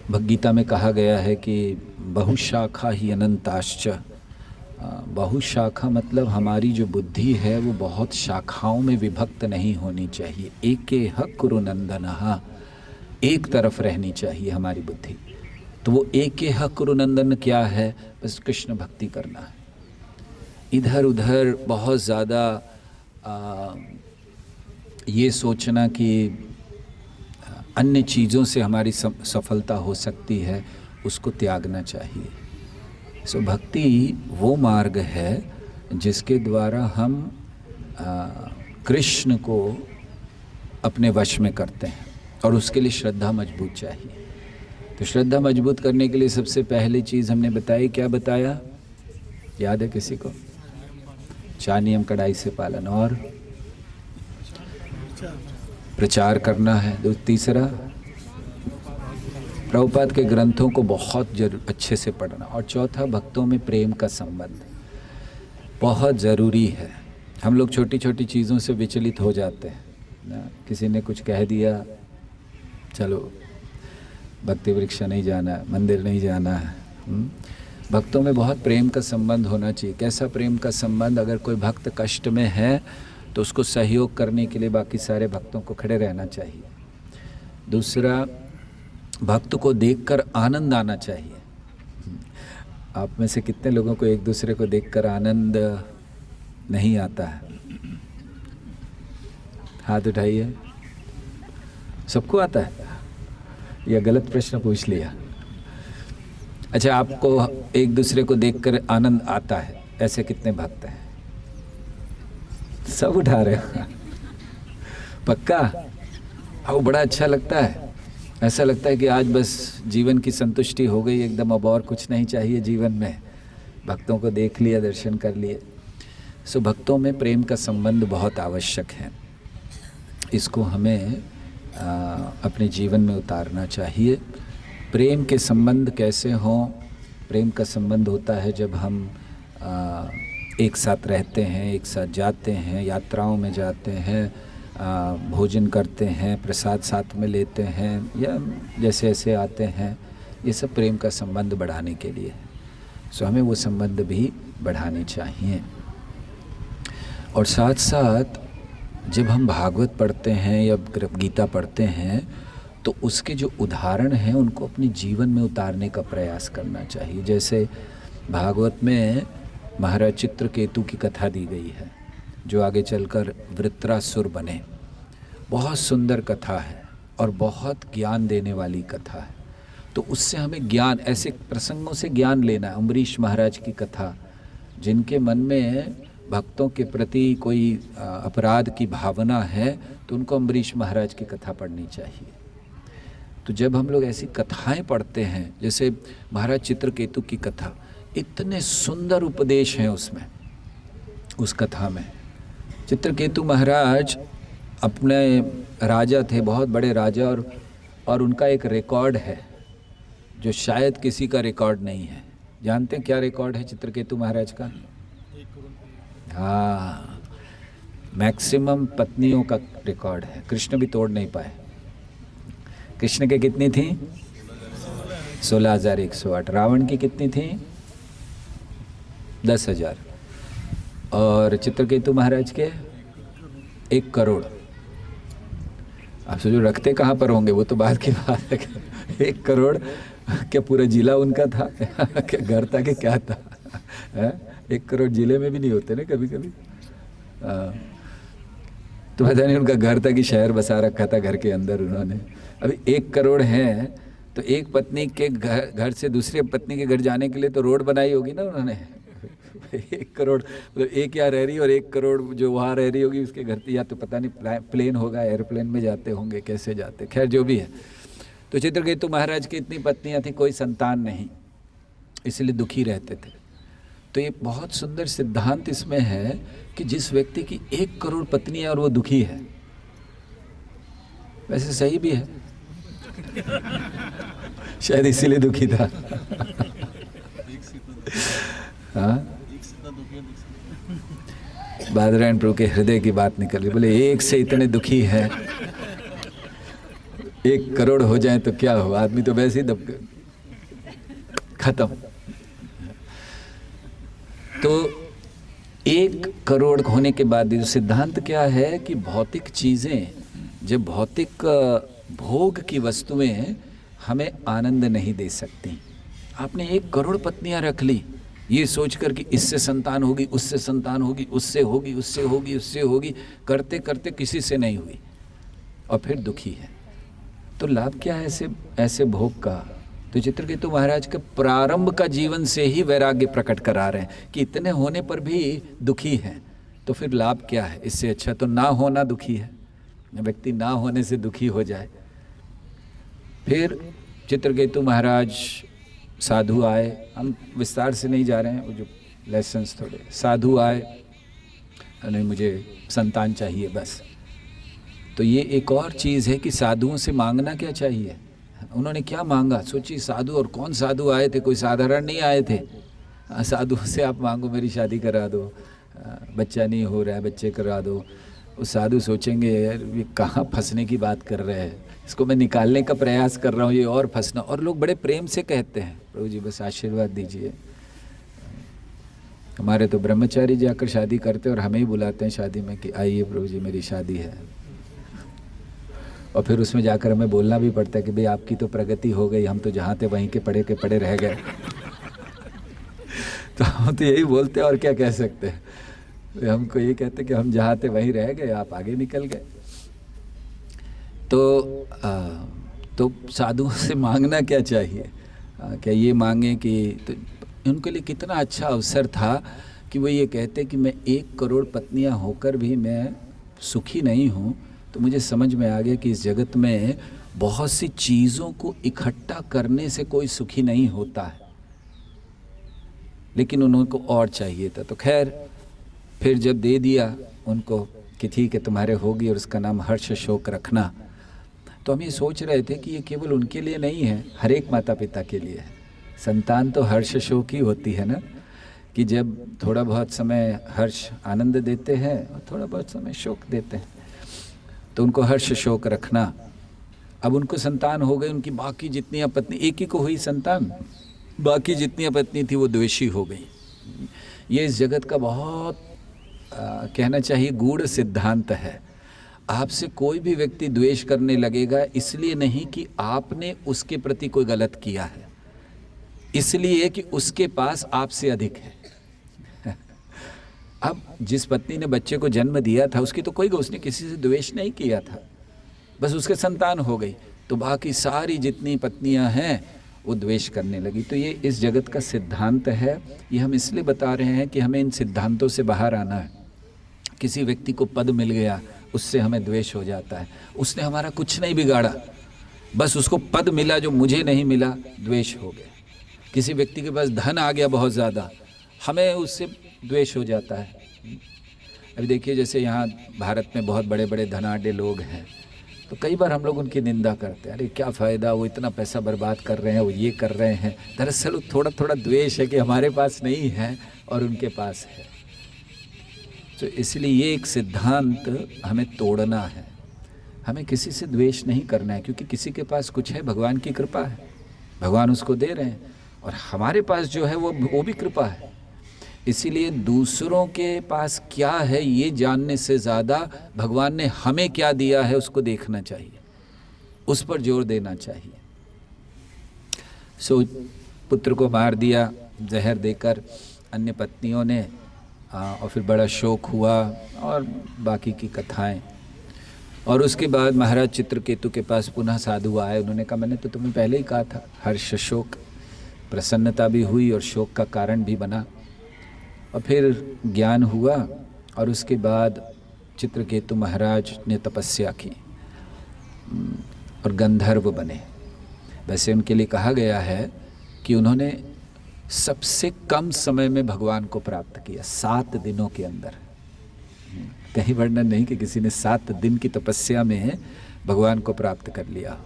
भगवद्गीता में कहा गया है कि बहुशाखा ही अनंताश्च। बहुशाखा मतलब हमारी जो बुद्धि है वो बहुत शाखाओं में विभक्त नहीं होनी चाहिए। एकेह कुरु नंदनः, एक तरफ रहनी चाहिए हमारी बुद्धि। तो वो एकेह कुरु नंदन क्या है, बस कृष्ण भक्ति करना है। इधर उधर बहुत ज़्यादा ये सोचना कि अन्य चीज़ों से हमारी सफलता हो सकती है, उसको त्यागना चाहिए। सो भक्ति वो मार्ग है जिसके द्वारा हम कृष्ण को अपने वश में करते हैं, और उसके लिए श्रद्धा मजबूत चाहिए। तो श्रद्धा मजबूत करने के लिए सबसे पहली चीज़ हमने बताई, क्या बताया, याद है किसी को? 4 नियम कड़ाई से पालन, और प्रचार करना है। तीसरा, प्रभुपाद के ग्रंथों को बहुत अच्छे से पढ़ना, और चौथा, भक्तों में प्रेम का संबंध बहुत ज़रूरी है। हम लोग छोटी छोटी चीज़ों से विचलित हो जाते हैं ना, किसी ने कुछ कह दिया, चलो भक्ति वृक्ष नहीं जाना, मंदिर नहीं जाना है। भक्तों में बहुत प्रेम का संबंध होना चाहिए। कैसा प्रेम का संबंध, अगर कोई भक्त कष्ट में है तो उसको सहयोग करने के लिए बाकी सारे भक्तों को खड़े रहना चाहिए। दूसरा, भक्त को देखकर आनंद आना चाहिए। आप में से कितने लोगों को एक दूसरे को देखकर आनंद नहीं आता है? हाथ उठाइए। सबको आता है या गलत प्रश्न पूछ लिया? अच्छा, आपको एक दूसरे को देखकर आनंद आता है, ऐसे कितने भक्त हैं? सब उठा रहे हो? पक्का? वो बड़ा अच्छा लगता है। ऐसा लगता है कि आज बस जीवन की संतुष्टि हो गई एकदम, अब और कुछ नहीं चाहिए जीवन में। भक्तों को देख लिया, दर्शन कर लिए। सो भक्तों में प्रेम का संबंध बहुत आवश्यक है। इसको हमें अपने जीवन में उतारना चाहिए। प्रेम के संबंध कैसे हों? प्रेम का संबंध होता है जब हम एक साथ रहते हैं, एक साथ जाते हैं, यात्राओं में जाते हैं, भोजन करते हैं, प्रसाद साथ में लेते हैं, या जैसे ऐसे आते हैं। ये सब प्रेम का संबंध बढ़ाने के लिए। सो हमें वो संबंध भी बढ़ाने चाहिए। और साथ साथ जब हम भागवत पढ़ते हैं या गीता पढ़ते हैं तो उसके जो उदाहरण हैं उनको अपने जीवन में उतारने का प्रयास करना चाहिए। जैसे भागवत में महाराज चित्रकेतु की कथा दी गई है, जो आगे चलकर वृत्रासुर बने। बहुत सुंदर कथा है और बहुत ज्ञान देने वाली कथा है। तो उससे हमें ज्ञान, ऐसे प्रसंगों से ज्ञान लेना है। अम्बरीश महाराज की कथा, जिनके मन में भक्तों के प्रति कोई अपराध की भावना है तो उनको अम्बरीश महाराज की कथा पढ़नी चाहिए। तो जब हम लोग ऐसी कथाएं पढ़ते हैं, जैसे महाराज चित्रकेतु की कथा, इतने सुंदर उपदेश हैं उसमें, उस कथा में। चित्रकेतु महाराज अपने राजा थे, बहुत बड़े राजा, और उनका एक रिकॉर्ड है जो शायद किसी का रिकॉर्ड नहीं है। जानते हैं क्या रिकॉर्ड है चित्रकेतु महाराज का? हाँ, मैक्सिमम पत्नियों का रिकॉर्ड है। कृष्ण भी तोड़ नहीं पाए। कृष्ण के कितनी थी? 16,108। रावण की कितनी थी? 10,000। और चित्रकेतु महाराज के 1 करोड़। आप सोचो रखते कहाँ पर होंगे, वो तो बाद की बात है। 1 करोड़ क्या पूरा जिला उनका था? क्या घर था कि क्या था? 1 करोड़ जिले में भी नहीं होते ना कभी कभी। तो पता नहीं उनका घर था कि शहर बसा रखा था घर के अंदर उन्होंने। अभी 1 करोड़ है तो एक पत्नी के घर से दूसरे पत्नी के घर जाने के लिए तो रोड बनाई होगी ना उन्होंने। 1 करोड़ मतलब एक यहाँ रह रही और 1 करोड़ जो वहाँ रह रही होगी उसके घर, या तो पता नहीं प्लेन होगा, एयरप्लेन में जाते होंगे, कैसे जाते, खैर जो भी है। तो चित्रकेतु महाराज की इतनी पत्नियां थी, कोई संतान नहीं, इसलिए दुखी रहते थे। तो ये बहुत सुंदर सिद्धांत इसमें है कि जिस व्यक्ति की 1 करोड़ पत्नी है और वो दुखी है, वैसे सही भी है, शायद इसीलिए दुखी था। हाँ, बादरायण प्रभु के हृदय की बात निकल रही। बोले एक से इतने दुखी है, 1 करोड़ हो जाए तो क्या हो, आदमी तो वैसे ही दब खत्म। तो 1 करोड़ होने के बाद जो सिद्धांत क्या है कि भौतिक चीजें, जब भौतिक भोग की वस्तुएं हमें आनंद नहीं दे सकती। आपने 1 करोड़ पत्नियां रख ली ये सोचकर कि इससे संतान होगी, उससे संतान होगी, उससे होगी, उससे होगी, उससे होगी, करते करते किसी से नहीं हुई और फिर दुखी है। तो लाभ क्या है ऐसे भोग का? तो चित्रकेतु महाराज के प्रारंभ का जीवन से ही वैराग्य प्रकट करा रहे हैं कि इतने होने पर भी दुखी हैं, तो फिर लाभ क्या है? इससे अच्छा तो ना होना दुखी है, व्यक्ति ना होने से दुखी हो जाए। फिर चित्रकेतु महाराज साधु आए, हम विस्तार से नहीं जा रहे हैं, वो जो लेसन्स थोड़े, साधु आए, नहीं मुझे संतान चाहिए बस। तो ये एक और चीज़ है कि साधुओं से मांगना क्या चाहिए। उन्होंने क्या मांगा, सोचिए, साधु, और कौन साधु आए थे, कोई साधारण नहीं आए थे। साधु से आप मांगो मेरी शादी करा दो, बच्चा नहीं हो रहा है बच्चे करा दो। उस साधु सोचेंगे यार ये कहाँ फंसने की बात कर रहे हैं, इसको मैं निकालने का प्रयास कर रहा हूँ, ये और फंसना। और लोग बड़े प्रेम से कहते हैं प्रभु जी बस आशीर्वाद दीजिए। हमारे तो ब्रह्मचारी जाकर शादी करते और हमें ही बुलाते हैं शादी में कि आइए प्रभु जी मेरी शादी है। और फिर उसमें जाकर हमें बोलना भी पड़ता है कि भाई आपकी तो प्रगति हो गई, हम तो जहाँ थे वहीं के पड़े रह गए। तो हम तो यही बोलते हैं और क्या कह सकते हैं, हमको ये कहते कि हम जहाँ थे वहीं रह गए, आप आगे निकल गए। तो साधुओं से मांगना क्या चाहिए, क्या ये मांगे कि, तो उनके लिए कितना अच्छा अवसर था कि वो ये कहते कि मैं 1 करोड़ पत्नियां होकर भी मैं सुखी नहीं हूँ। तो मुझे समझ में आ गया कि इस जगत में बहुत सी चीज़ों को इकट्ठा करने से कोई सुखी नहीं होता है, लेकिन उनको और चाहिए था। तो खैर फिर जब दे दिया उनको कि ठीक है तुम्हारे होगी और उसका नाम हर्ष शोक रखना, तो हम ये सोच रहे थे कि ये केवल उनके लिए नहीं है, हर एक माता पिता के लिए है। संतान तो हर्ष शोक ही होती है ना, कि जब थोड़ा बहुत समय हर्ष आनंद देते हैं और थोड़ा बहुत समय शोक देते हैं, तो उनको हर्ष शोक रखना। अब उनको संतान हो गई, उनकी बाकी जितनी पत्नी, एक ही को हुई संतान, बाकी जितनी पत्नी थी वो द्वेषी हो गई। ये इस जगत का बहुत कहना चाहिए गूढ़ सिद्धांत है। आपसे कोई भी व्यक्ति द्वेष करने लगेगा इसलिए नहीं कि आपने उसके प्रति कोई गलत किया है, इसलिए कि उसके पास आपसे अधिक है। अब जिस पत्नी ने बच्चे को जन्म दिया था उसकी तो कोई, उसने किसी से द्वेष नहीं किया था, बस उसके संतान हो गई, तो बाकी सारी जितनी पत्नियां हैं वो द्वेष करने लगी। तो ये इस जगत का सिद्धांत है। ये हम इसलिए बता रहे हैं कि हमें इन सिद्धांतों से बाहर आना है। किसी व्यक्ति को पद मिल गया उससे हमें द्वेष हो जाता है, उसने हमारा कुछ नहीं बिगाड़ा, बस उसको पद मिला जो मुझे नहीं मिला, द्वेष हो गया। किसी व्यक्ति के पास धन आ गया बहुत ज़्यादा, हमें उससे द्वेष हो जाता है। अभी देखिए जैसे यहाँ भारत में बहुत बड़े बड़े धनाढ़ लोग हैं, तो कई बार हम लोग उनकी निंदा करते हैं, अरे क्या फ़ायदा, वो इतना पैसा बर्बाद कर रहे हैं, वो ये कर रहे हैं। दरअसल थोड़ा थोड़ा द्वेष है कि हमारे पास नहीं है और उनके पास है। तो इसलिए ये एक सिद्धांत हमें तोड़ना है। हमें किसी से द्वेष नहीं करना है, क्योंकि किसी के पास कुछ है, भगवान की कृपा है, भगवान उसको दे रहे हैं, और हमारे पास जो है वो भी कृपा है। इसीलिए दूसरों के पास क्या है ये जानने से ज़्यादा भगवान ने हमें क्या दिया है उसको देखना चाहिए, उस पर जोर देना चाहिए। सो पुत्र को मार दिया जहर देकर अन्य पत्नियों ने, और फिर बड़ा शोक हुआ और बाकी की कथाएं। और उसके बाद महाराज चित्रकेतु के पास पुनः साधु आए। उन्होंने कहा मैंने तो तुम्हें पहले ही कहा था, हर्ष शोक, प्रसन्नता भी हुई और शोक का कारण भी बना। और फिर ज्ञान हुआ और उसके बाद चित्रकेतु महाराज ने तपस्या की और गंधर्व बने। वैसे उनके लिए कहा गया है कि उन्होंने सबसे कम समय में भगवान को प्राप्त किया, 7 दिनों के अंदर। कहीं वर्णन नहीं कि किसी ने 7 दिन की तपस्या में भगवान को प्राप्त कर लिया।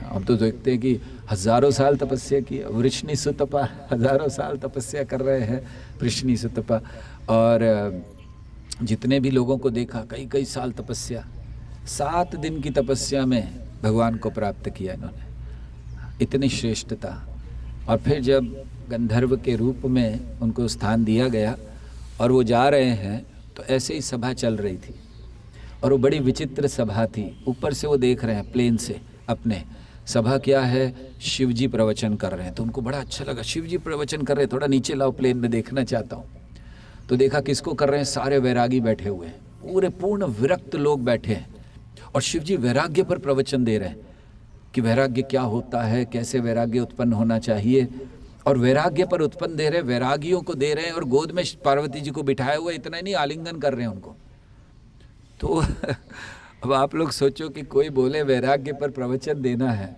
हम तो देखते हैं कि हजारों साल तपस्या की। वृष्णि सुतपा 1000 साल तपस्या कर रहे हैं, वृष्णि सुतपा। और जितने भी लोगों को देखा कई कई साल तपस्या, 7 दिन की तपस्या में भगवान को प्राप्त किया इन्होंने, इतनी श्रेष्ठता। और फिर जब गंधर्व के रूप में उनको स्थान दिया गया और वो जा रहे हैं, तो ऐसे ही सभा चल रही थी और वो बड़ी विचित्र सभा थी। ऊपर से वो देख रहे हैं प्लेन से अपने, सभा क्या है, शिवजी प्रवचन कर रहे हैं। तो उनको बड़ा अच्छा लगा, शिवजी प्रवचन कर रहे हैं, थोड़ा नीचे लाओ प्लेन में, देखना चाहता हूँ। तो देखा किसको कर रहे हैं, सारे वैरागी बैठे हुए हैं, पूरे पूर्ण विरक्त लोग बैठे हैं और शिवजी वैराग्य पर प्रवचन दे रहे हैं कि वैराग्य क्या होता है, कैसे वैराग्य उत्पन्न होना चाहिए। और वैराग्य पर उत्पन्न दे रहे हैं, वैरागियों को दे रहे हैं, और गोद में पार्वती जी को बिठाए हुए, इतना नहीं आलिंगन कर रहे हैं उनको। तो अब आप लोग सोचो कि कोई बोले वैराग्य पर प्रवचन देना है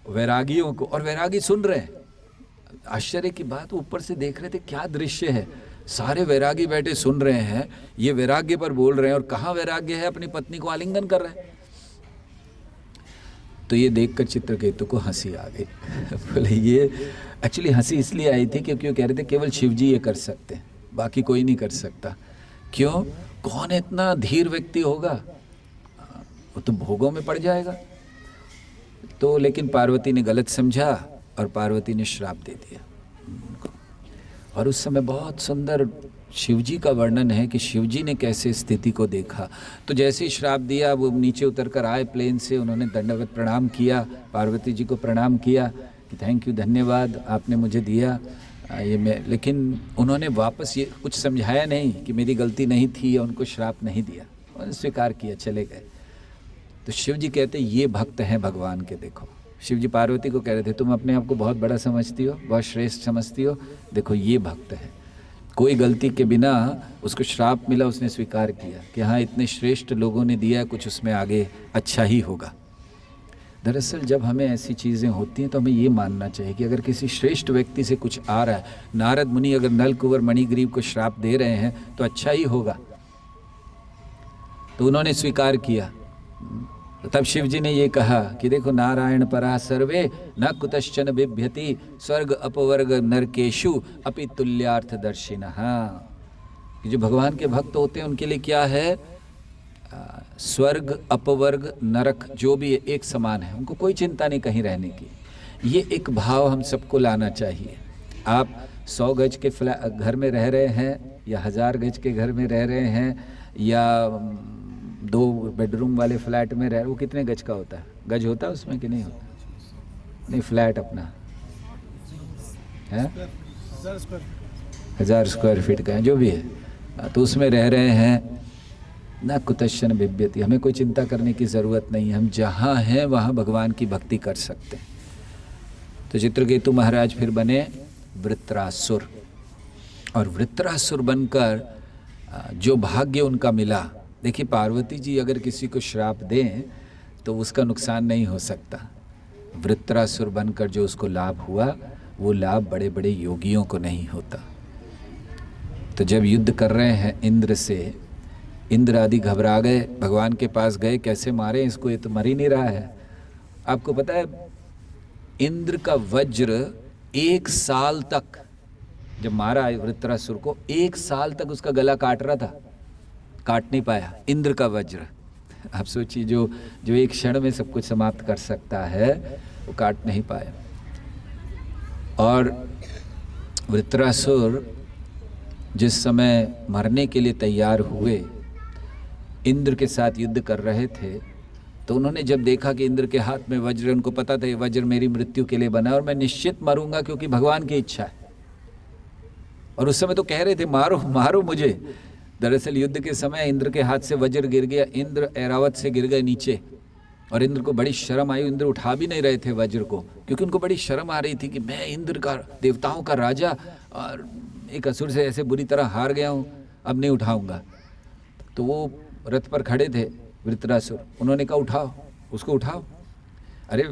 वैरागियों को, और वैरागी सुन रहे हैं। आश्चर्य की बात, ऊपर से देख रहे थे क्या दृश्य है, सारे वैरागी बैठे सुन रहे हैं, ये वैराग्य पर बोल रहे हैं, और कहाँ वैराग्य है, अपनी पत्नी को आलिंगन कर रहे हैं। तो ये देखकर चित्रकेतु को हंसी आ गई। बोले ये एक्चुअली हंसी इसलिए आई थी क्योंकि वो कह रहे थे केवल शिवजी ये कर सकते हैं, बाकी कोई नहीं कर सकता। क्यों, कौन इतना धीर व्यक्ति होगा, वो तो भोगों में पड़ जाएगा। तो लेकिन पार्वती ने गलत समझा और पार्वती ने श्राप दे दिया। और उस समय बहुत सुंदर शिवजी का वर्णन है कि शिवजी ने कैसे स्थिति को देखा। तो जैसे ही श्राप दिया, वो नीचे उतर कर आए प्लेन से, उन्होंने दंडवत प्रणाम किया, पार्वती जी को प्रणाम किया कि थैंक यू, धन्यवाद, आपने मुझे दिया ये मैं। लेकिन उन्होंने वापस ये कुछ समझाया नहीं कि मेरी गलती नहीं थी, या उनको श्राप नहीं दिया, उन्होंने स्वीकार किया, चले गए। तो शिव जी कहते ये भक्त हैं भगवान के। देखो शिव जी पार्वती को कह रहे थे तुम अपने आप को बहुत बड़ा समझती हो, बहुत श्रेष्ठ समझती हो, देखो ये भक्त है, कोई गलती के बिना उसको श्राप मिला, उसने स्वीकार किया कि हाँ इतने श्रेष्ठ लोगों ने दिया, कुछ उसमें आगे अच्छा ही होगा। दरअसल जब हमें ऐसी चीज़ें होती हैं तो हमें ये मानना चाहिए कि अगर किसी श्रेष्ठ व्यक्ति से कुछ आ रहा है, नारद मुनि अगर नल कुंवर मणिग्रीव को श्राप दे रहे हैं तो अच्छा ही होगा। तो उन्होंने स्वीकार किया। तब शिव जी ने ये कहा कि देखो नारायण परा सर्वे न कुतश्चन बिभ्यति स्वर्ग अपवर्ग नरकेशु अपि तुल्यार्थ दर्शिनः। कि जो भगवान के भक्त होते हैं उनके लिए क्या है, स्वर्ग अपवर्ग नरक जो भी है एक समान है, उनको कोई चिंता नहीं कहीं रहने की। ये एक भाव हम सबको लाना चाहिए। आप 100 गज के घर में रह रहे हैं या 1000 गज के घर में रह रहे हैं या 2 बेडरूम वाले फ्लैट में रह, वो कितने गज का होता है, गज होता है उसमें कि नहीं होता? नहीं, फ्लैट अपना है 1000 स्क्वायर फीट का है, जो भी है, तो उसमें रह रहे हैं। ना कुतश्चन बिभ्यति, हमें कोई चिंता करने की ज़रूरत नहीं है, हम जहाँ हैं वहाँ भगवान की भक्ति कर सकते हैं। तो चित्रकेतु महाराज फिर बने वृत्रासुर, और वृत्रासुर बनकर जो भाग्य उनका मिला। देखिए पार्वती जी अगर किसी को श्राप दें तो उसका नुकसान नहीं हो सकता, वृत्रासुर बनकर जो उसको लाभ हुआ, वो लाभ बड़े बड़े योगियों को नहीं होता। तो जब युद्ध कर रहे हैं इंद्र से, इंद्र आदि घबरा गए, भगवान के पास गए, कैसे मारे इसको, ये तो मर ही नहीं रहा है। आपको पता है इंद्र का वज्र 1 साल तक, जब मारा वृत्रासुर को, 1 साल तक उसका गला काट रहा था, काट नहीं पाया इंद्र का वज्र। आप सोचिए, जो एक क्षण में सब कुछ समाप्त कर सकता है, वो काट नहीं पाया। और वृत्रासुर जिस समय मरने के लिए तैयार हुए, इंद्र के साथ युद्ध कर रहे थे, तो उन्होंने जब देखा कि इंद्र के हाथ में वज्र, उनको पता था ये वज्र मेरी मृत्यु के लिए बना है और मैं निश्चित मरूंगा क्योंकि भगवान की इच्छा है। और उस समय तो कह रहे थे मारो मारो मुझे। दरअसल युद्ध के समय इंद्र के हाथ से वज्र गिर गया, इंद्र ऐरावत से गिर गए नीचे, और इंद्र को बड़ी शर्म आई। इंद्र उठा भी नहीं रहे थे वज्र को, क्योंकि उनको बड़ी शर्म आ रही थी कि मैं इंद्र का, देवताओं का राजा, और एक असुर से ऐसे बुरी तरह हार गया हूँ, अब नहीं उठाऊंगा। तो वो रथ पर खड़े थे वृत्रासुर, उन्होंने कहा उठाओ उसको, उठाओ, अरे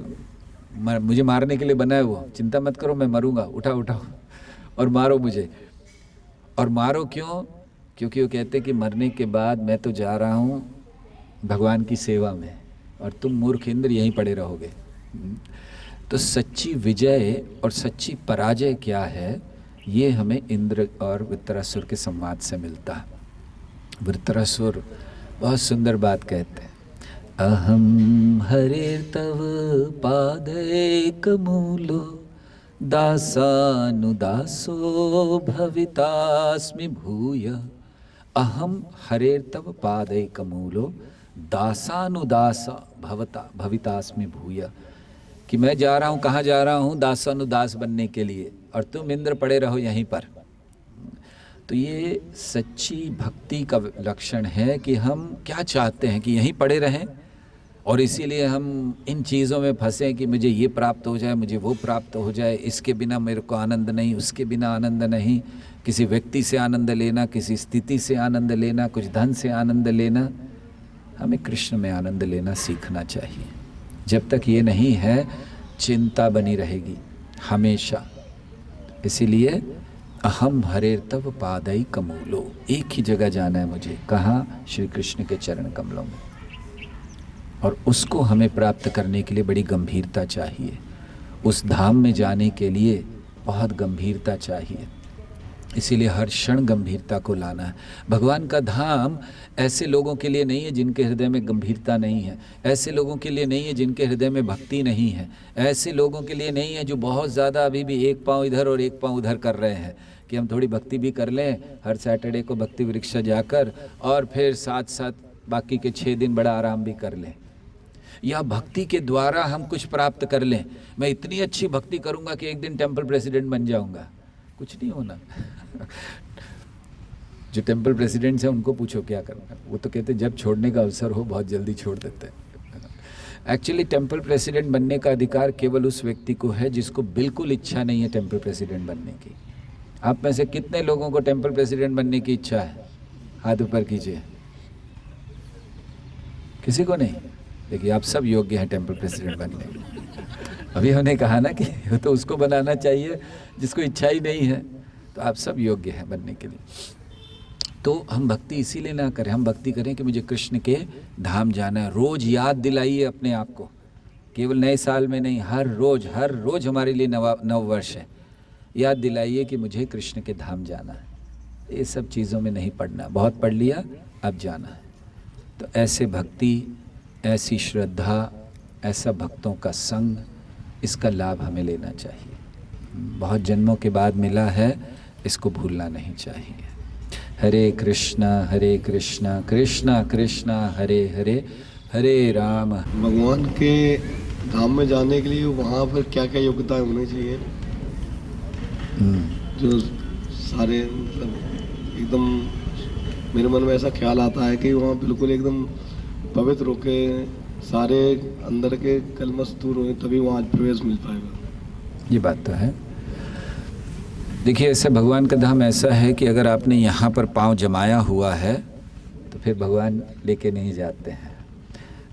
मुझे मारने के लिए बना है वो, चिंता मत करो, मैं मरूंगा, उठाओ उठाओ और मारो मुझे। और मारो क्यों? क्योंकि वो कहते कि मरने के बाद मैं तो जा रहा हूँ भगवान की सेवा में, और तुम मूर्ख इंद्र यहीं पड़े रहोगे। तो सच्ची विजय और सच्ची पराजय क्या है, ये हमें इंद्र और वृत्रासुर के संवाद से मिलता है। वृत्रासुर बहुत सुंदर बात कहते हैं, अहम हरे तव पादैकमूलो दासानुदासो भवितास्मि भूय। अहम हरे तव पादैकमूलो दासानुदास भवितास्मि भूय, कि मैं जा रहा हूँ, कहाँ जा रहा हूँ? दासानुदास बनने के लिए, और तुम इंद्र पड़े रहो यहीं पर। तो ये सच्ची भक्ति का लक्षण है कि हम क्या चाहते हैं कि यहीं पड़े रहें, और इसीलिए हम इन चीज़ों में फंसे कि मुझे ये प्राप्त हो जाए, मुझे वो प्राप्त हो जाए, इसके बिना मेरे को आनंद नहीं, उसके बिना आनंद नहीं, किसी व्यक्ति से आनंद लेना, किसी स्थिति से आनंद लेना, कुछ धन से आनंद लेना। हमें कृष्ण में आनंद लेना सीखना चाहिए। जब तक ये नहीं है, चिंता बनी रहेगी हमेशा। इसीलिए अहम हरेर तव पादै कमूलो, एक ही जगह जाना है मुझे, कहाँ? श्री कृष्ण के चरण कमलों में। और उसको हमें प्राप्त करने के लिए बड़ी गंभीरता चाहिए, उस धाम में जाने के लिए बहुत गंभीरता चाहिए। इसीलिए हर क्षण गंभीरता को लाना है। भगवान का धाम ऐसे लोगों के लिए नहीं है जिनके हृदय में गंभीरता नहीं है, ऐसे लोगों के लिए नहीं है जिनके हृदय में भक्ति नहीं है, ऐसे लोगों के लिए नहीं है जो बहुत ज़्यादा अभी भी एक पाँव इधर और एक पाँव उधर कर रहे हैं कि हम थोड़ी भक्ति भी कर लें, हर सैटरडे को भक्ति वृक्षा जाकर, और फिर साथ साथ बाकी के 6 दिन बड़ा आराम भी कर लें, या भक्ति के द्वारा हम कुछ प्राप्त कर लें। मैं इतनी अच्छी भक्ति करूँगा कि एक दिन टेम्पल प्रेसिडेंट बन जाऊँगा। कुछ नहीं होना। जो टेम्पल प्रेसिडेंट्स हैं उनको पूछो क्या करना, वो तो कहते जब छोड़ने का अवसर हो बहुत जल्दी छोड़ देते हैं। एक्चुअली टेम्पल प्रेसिडेंट बनने का अधिकार केवल उस व्यक्ति को है जिसको बिल्कुल इच्छा नहीं है टेम्पल प्रेसिडेंट बनने की। आप में से कितने लोगों को टेम्पल प्रेसिडेंट बनने की इच्छा है? हाथ ऊपर कीजिए। किसी को नहीं? देखिए आप सब योग्य हैं टेम्पल प्रेसिडेंट बनने के। अभी हमने कहा ना कि तो उसको बनाना चाहिए जिसको इच्छा ही नहीं है, तो आप सब योग्य हैं बनने के लिए। तो हम भक्ति इसीलिए ना करें, हम भक्ति करें कि मुझे कृष्ण के धाम जाना है। रोज़ याद दिलाइए अपने आप को, केवल नए साल में नहीं, हर रोज़ हमारे लिए नव वर्ष है। याद दिलाइए कि मुझे कृष्ण के धाम जाना है। ये सब चीज़ों में नहीं पढ़ना, बहुत पढ़ लिया, अब जाना है। तो ऐसे भक्ति, ऐसी श्रद्धा, ऐसा भक्तों का संग, इसका लाभ हमें लेना चाहिए। बहुत जन्मों के बाद मिला है, इसको भूलना नहीं चाहिए। हरे कृष्णा कृष्णा कृष्णा हरे हरे, हरे राम। भगवान के धाम में जाने के लिए वहाँ पर क्या क्या योग्यता होनी चाहिए? जो सारे मतलब एकदम मेरे मन में ऐसा ख्याल आता है कि वहाँ बिल्कुल एकदम पवित्र होके सारे अंदर के कलमश दूर हुए, तभी वहाँ प्रवेश मिल पाएगा। ये बात तो है। देखिए ऐसे भगवान का धाम ऐसा है कि अगर आपने यहाँ पर पाँव जमाया हुआ है तो फिर भगवान लेके नहीं जाते हैं।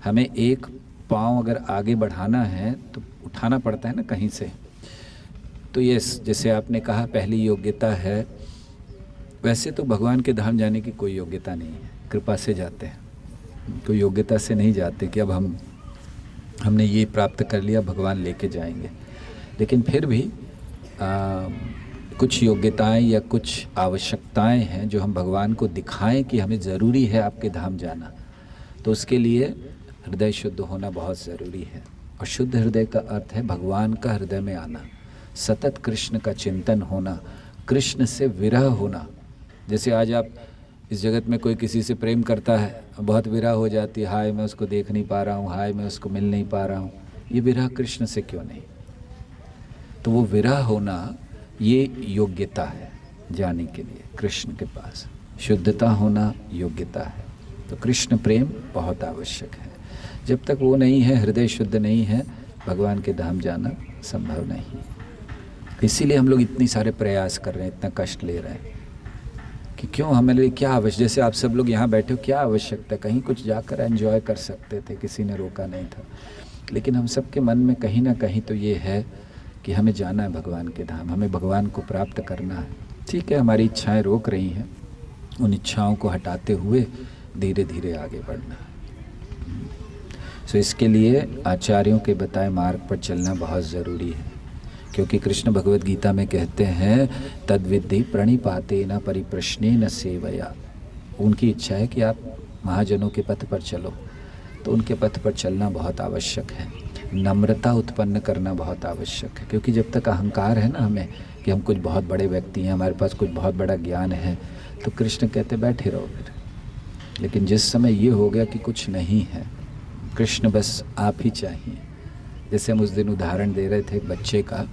हमें एक पाँव अगर आगे बढ़ाना है तो उठाना पड़ता है ना कहीं से। तो ये जैसे आपने कहा पहली योग्यता है, वैसे तो भगवान के धाम जाने की कोई योग्यता नहीं है, कृपा से जाते हैं, कोई योग्यता से नहीं जाते कि अब हमने ये प्राप्त कर लिया भगवान लेके जाएंगे। लेकिन फिर भी कुछ योग्यताएं या कुछ आवश्यकताएं हैं जो हम भगवान को दिखाएं कि हमें ज़रूरी है आपके धाम जाना। तो उसके लिए हृदय शुद्ध होना बहुत ज़रूरी है। और शुद्ध हृदय का अर्थ है भगवान का हृदय में आना, सतत कृष्ण का चिंतन होना, कृष्ण से विरह होना। जैसे आज आप इस जगत में कोई किसी से प्रेम करता है, बहुत विरह हो जाती है, हाय मैं उसको देख नहीं पा रहा हूँ, हाय मैं उसको मिल नहीं पा रहा हूँ। ये विरह कृष्ण से क्यों नहीं? तो वो विरह होना ये योग्यता है जाने के लिए कृष्ण के पास। शुद्धता होना योग्यता है। तो कृष्ण प्रेम बहुत आवश्यक है। जब तक वो नहीं है, हृदय शुद्ध नहीं है, भगवान के धाम जाना संभव नहीं। इसीलिए हम लोग इतनी सारे प्रयास कर रहे हैं, इतना कष्ट ले रहे हैं कि क्यों हमारे लिए क्या आवश्यक। जैसे आप सब लोग यहाँ बैठे हो, क्या आवश्यकता, कहीं कुछ जाकर एंजॉय कर सकते थे, किसी ने रोका नहीं था। लेकिन हम सब के मन में कहीं ना कहीं तो ये है कि हमें जाना है भगवान के धाम, हमें भगवान को प्राप्त करना है। ठीक है, हमारी इच्छाएं रोक रही हैं, उन इच्छाओं को हटाते हुए धीरे धीरे आगे बढ़ना है। सो इसके लिए आचार्यों के बताए मार्ग पर चलना बहुत ज़रूरी है, क्योंकि कृष्ण भगवद गीता में कहते हैं तद्विद्धि प्रणिपाते न परिप्रश्ने न सेवया। उनकी इच्छा है कि आप महाजनों के पथ पर चलो, तो उनके पथ पर चलना बहुत आवश्यक है। नम्रता उत्पन्न करना बहुत आवश्यक है, क्योंकि जब तक अहंकार है ना हमें कि हम कुछ बहुत बड़े व्यक्ति हैं, हमारे पास कुछ बहुत बड़ा ज्ञान है, तो कृष्ण कहते बैठे रहो फिर। लेकिन जिस समय ये हो गया कि कुछ नहीं है, कृष्ण बस आप ही चाहिए। जैसे हम उस दिन उदाहरण दे रहे थे एक बच्चे का,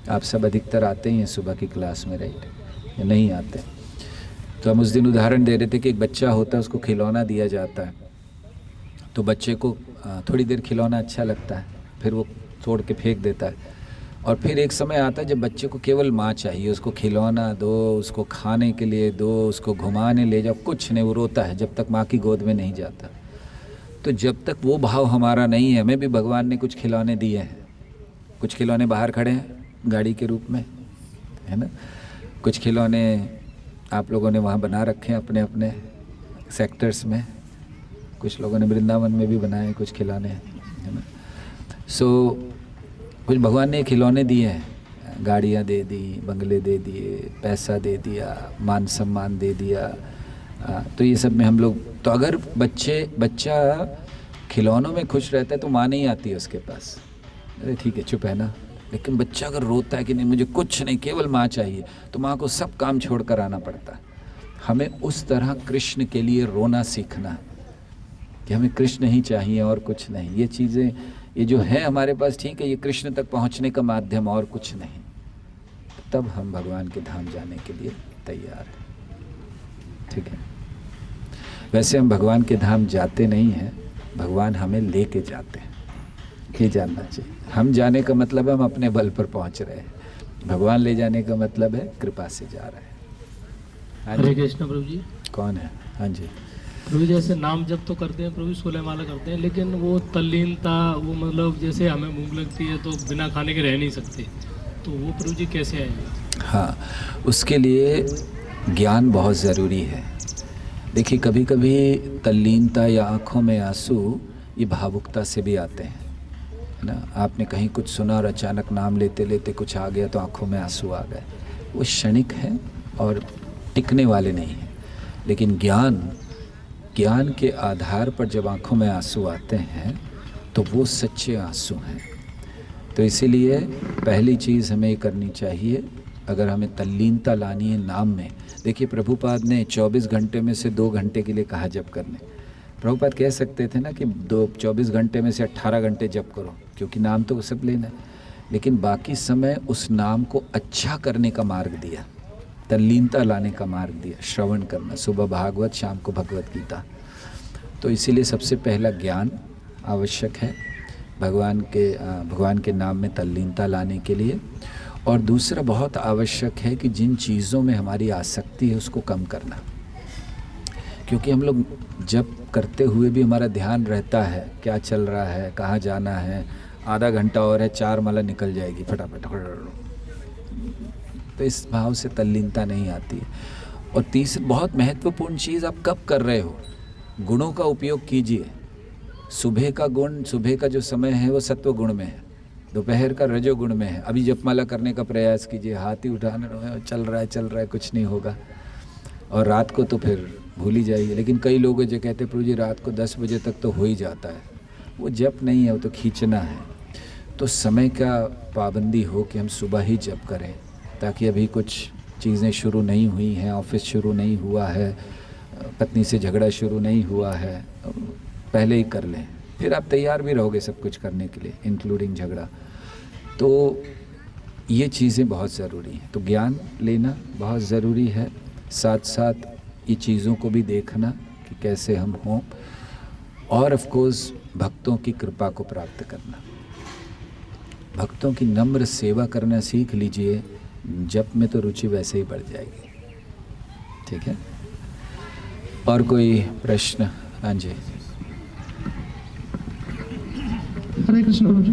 आप सब अधिकतर आते ही हैं सुबह की क्लास में, राइट, या नहीं आते? तो हम उस दिन उदाहरण दे रहे थे कि एक बच्चा होता है, उसको खिलौना दिया जाता है, तो बच्चे को थोड़ी देर खिलौना अच्छा लगता है, फिर वो तोड़ के फेंक देता है। और फिर एक समय आता है जब बच्चे को केवल माँ चाहिए, उसको खिलौना दो, उसको खाने के लिए दो, उसको घुमाने ले जाओ, कुछ नहीं, वो रोता है जब तक माँ की गोद में नहीं जाता। तो जब तक वो भाव हमारा नहीं है, हमें भी भगवान ने कुछ खिलौने दिए हैं, कुछ खिलौने बाहर खड़े हैं गाड़ी के रूप में, है ना, कुछ खिलौने आप लोगों ने वहाँ बना रखे हैं अपने अपने सेक्टर्स में, कुछ लोगों ने वृंदावन में भी बनाए कुछ खिलौने, है ना। सो कुछ भगवान ने खिलौने दिए हैं, गाड़ियाँ दे दी, बंगले दे दिए, पैसा दे दिया, मान सम्मान दे दिया। तो ये सब में हम लोग, तो अगर बच्चा खिलौनों में खुश रहता है तो माँ नहीं आती है उसके पास, अरे ठीक है चुप है ना। लेकिन बच्चा अगर रोता है कि नहीं मुझे कुछ नहीं, केवल माँ चाहिए, तो माँ को सब काम छोड़ कर आना पड़ता है। हमें उस तरह कृष्ण के लिए रोना सीखना है कि हमें कृष्ण ही चाहिए और कुछ नहीं। ये चीज़ें, ये जो है हमारे पास, ठीक है, ये कृष्ण तक पहुंचने का माध्यम और कुछ नहीं, तब हम भगवान के धाम जाने के लिए तैयार हैं। ठीक है, वैसे हम भगवान के धाम जाते नहीं हैं, भगवान हमें लेके जाते हैं, ये जानना चाहिए। हम जाने का मतलब है हम अपने बल पर पहुंच रहे हैं, भगवान ले जाने का मतलब है कृपा से जा रहे हैं। हरे कृष्ण प्रभु जी। कौन है? हाँ जी प्रभु, जैसे नाम जब तो करते हैं प्रभु, 16 माला करते हैं, लेकिन वो तल्लीनता, वो मतलब जैसे हमें भूख लगती है तो बिना खाने के रह नहीं सकते, तो वो प्रभु जी कैसे आएंगे? हाँ, उसके लिए ज्ञान बहुत ज़रूरी है। देखिए कभी कभी तल्लीनता या आँखों में आंसू ये भावुकता से भी आते हैं, है ना। आपने कहीं कुछ सुना और अचानक नाम लेते लेते कुछ आ गया तो आँखों में आंसू आ गए, वो क्षणिक है और टिकने वाले नहीं हैं। लेकिन ज्ञान के आधार पर जब आँखों में आंसू आते हैं तो वो सच्चे आंसू हैं। तो इसीलिए पहली चीज़ हमें करनी चाहिए, अगर हमें तल्लीनता लानी है नाम में। देखिए प्रभुपाद ने 24 घंटे में से 2 घंटे के लिए कहा जप करने। प्रभुपाद कह सकते थे ना कि 24 घंटे में से 18 घंटे जप करो, क्योंकि नाम तो सब लेना है, लेकिन बाकी समय उस नाम को अच्छा करने का मार्ग दिया, तल्लीनता लाने का मार्ग दिया, श्रवण करना, सुबह भागवत, शाम को भगवत गीता। तो इसीलिए सबसे पहला ज्ञान आवश्यक है भगवान के नाम में तल्लीनता लाने के लिए। और दूसरा बहुत आवश्यक है कि जिन चीज़ों में हमारी आसक्ति है उसको कम करना, क्योंकि हम लोग जप करते हुए भी हमारा ध्यान रहता है क्या चल रहा है, कहाँ जाना है, आधा घंटा और है, 4 माला निकल जाएगी फटाफट। तो इस भाव से तल्लीनता नहीं आती है। और तीसरी बहुत महत्वपूर्ण चीज़, आप कब कर रहे हो, गुणों का उपयोग कीजिए। सुबह का गुण, सुबह का जो समय है वो सत्व गुण में है, दोपहर का रजोगुण में है। अभी जपमाला करने का प्रयास कीजिए, हाथ ही उठाने चल रहा है, कुछ नहीं होगा। और रात को तो फिर भूल ही जाइए। लेकिन कई लोग जो कहते हैं प्रभु जी रात को 10 बजे तक तो हो ही जाता है, वो जप नहीं है, वो तो खींचना है। तो समय का पाबंदी हो कि हम सुबह ही जप करें, ताकि अभी कुछ चीज़ें शुरू नहीं हुई हैं, ऑफिस शुरू नहीं हुआ है, पत्नी से झगड़ा शुरू नहीं हुआ है, पहले ही कर लें, फिर आप तैयार भी रहोगे सब कुछ करने के लिए, इंक्लूडिंग झगड़ा। तो ये चीज़ें बहुत ज़रूरी हैं। तो ज्ञान लेना बहुत ज़रूरी है, साथ साथ ये चीज़ों को भी देखना कि कैसे हम हों, और ऑफ कोर्स भक्तों की कृपा को प्राप्त करना। भक्तों की नम्र सेवा करना सीख लीजिए, जप में तो रुचि वैसे ही बढ़ जाएगी। ठीक है, और कोई प्रश्न? हाँ जी। हरे कृष्ण प्रभु जी।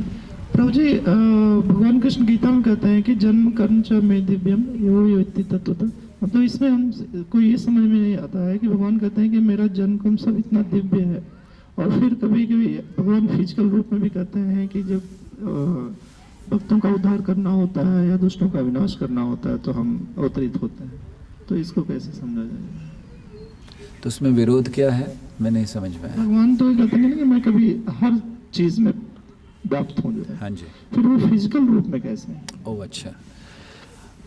प्रभु जी, भगवान कृष्ण गीता में कहते हैं कि जन्म कर्म च मे दिव्यम यो यो इति तत्वतः। मतलब इसमें हम कोई ये समझ में नहीं आता है कि भगवान कहते हैं कि मेरा जन्म कर्म सब इतना दिव्य है, और फिर कभी कभी भगवान फिजिकल रूप में भी कहते हैं कि जब भक्तों का उद्धार करना होता है या दुष्टों का विनाश करना होता है तो हम अवतरित होते हैं। तो इसको कैसे समझा जाए? तो उसमें विरोध क्या है, मैं नहीं समझ में आया। भगवान तो ये कहते हैं कि मैं कभी हर चीज में व्याप्त हूँ जो है। हाँ जी। फिर वो फिजिकल रूप में कैसे? ओह अच्छा,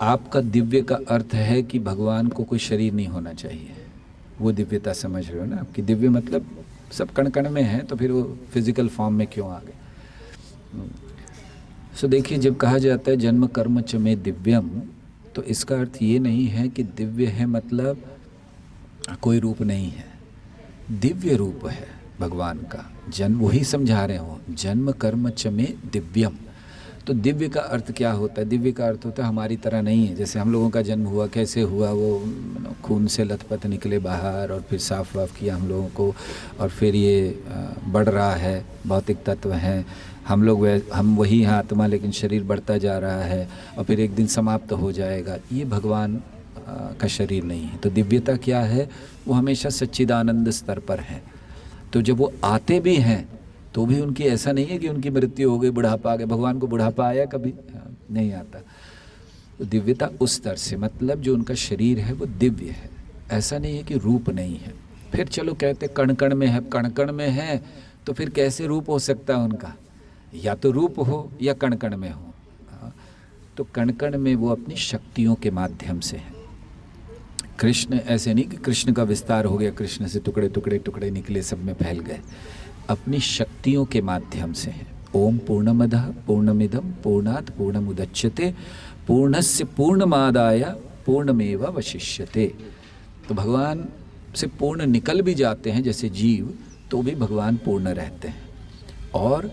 आपका दिव्य का अर्थ है कि भगवान को कोई शरीर नहीं होना चाहिए, वो दिव्यता समझ रहे हो ना? आपकी दिव्य मतलब सब कण कण में है, तो फिर वो फिजिकल फॉर्म में क्यों आ गए? सो देखिए, जब कहा जाता है जन्म कर्म च मे दिव्यम, तो इसका अर्थ ये नहीं है कि दिव्य है मतलब कोई रूप नहीं है। दिव्य रूप है भगवान का, जन्म वही समझा रहे हो, जन्म कर्म च मे दिव्यम। तो दिव्य का अर्थ क्या होता है? दिव्य का अर्थ होता है हमारी तरह नहीं है। जैसे हम लोगों का जन्म हुआ, कैसे हुआ? वो खून से लथपथ निकले बाहर, और फिर साफ वाफ किया हम लोगों को, और फिर ये बढ़ रहा है, भौतिक तत्व हैं हम लोग, हम वही हैं आत्मा, लेकिन शरीर बढ़ता जा रहा है, और फिर एक दिन समाप्त हो जाएगा। ये भगवान का शरीर नहीं है। तो दिव्यता क्या है? वो हमेशा सच्चिदानंद स्तर पर है। तो जब वो आते भी हैं तो भी उनकी ऐसा नहीं है कि उनकी मृत्यु हो गई, बुढ़ापा आ गया। भगवान को बुढ़ापा आया कभी? नहीं आता। तो दिव्यता उस स्तर से, मतलब जो उनका शरीर है वो दिव्य है, ऐसा नहीं है कि रूप नहीं है। फिर चलो कहते कण कण में है, कण कण में है तो फिर कैसे रूप हो सकता है उनका? या तो रूप हो या कण कण में हो। तो कण कण में वो अपनी शक्तियों के माध्यम से है। कृष्ण ऐसे नहीं कि कृष्ण का विस्तार हो गया, कृष्ण से टुकड़े टुकड़े टुकड़े निकले, सब में फैल गए। अपनी शक्तियों के माध्यम से है। ओम पूर्णमदः पूर्णमिदं पूर्णात् पूर्णमुदच्यते पूर्णस्य पूर्णमादाय पूर्णमेवावशिष्यते। तो भगवान से पूर्ण निकल भी जाते हैं जैसे जीव, तो भी भगवान पूर्ण रहते हैं। और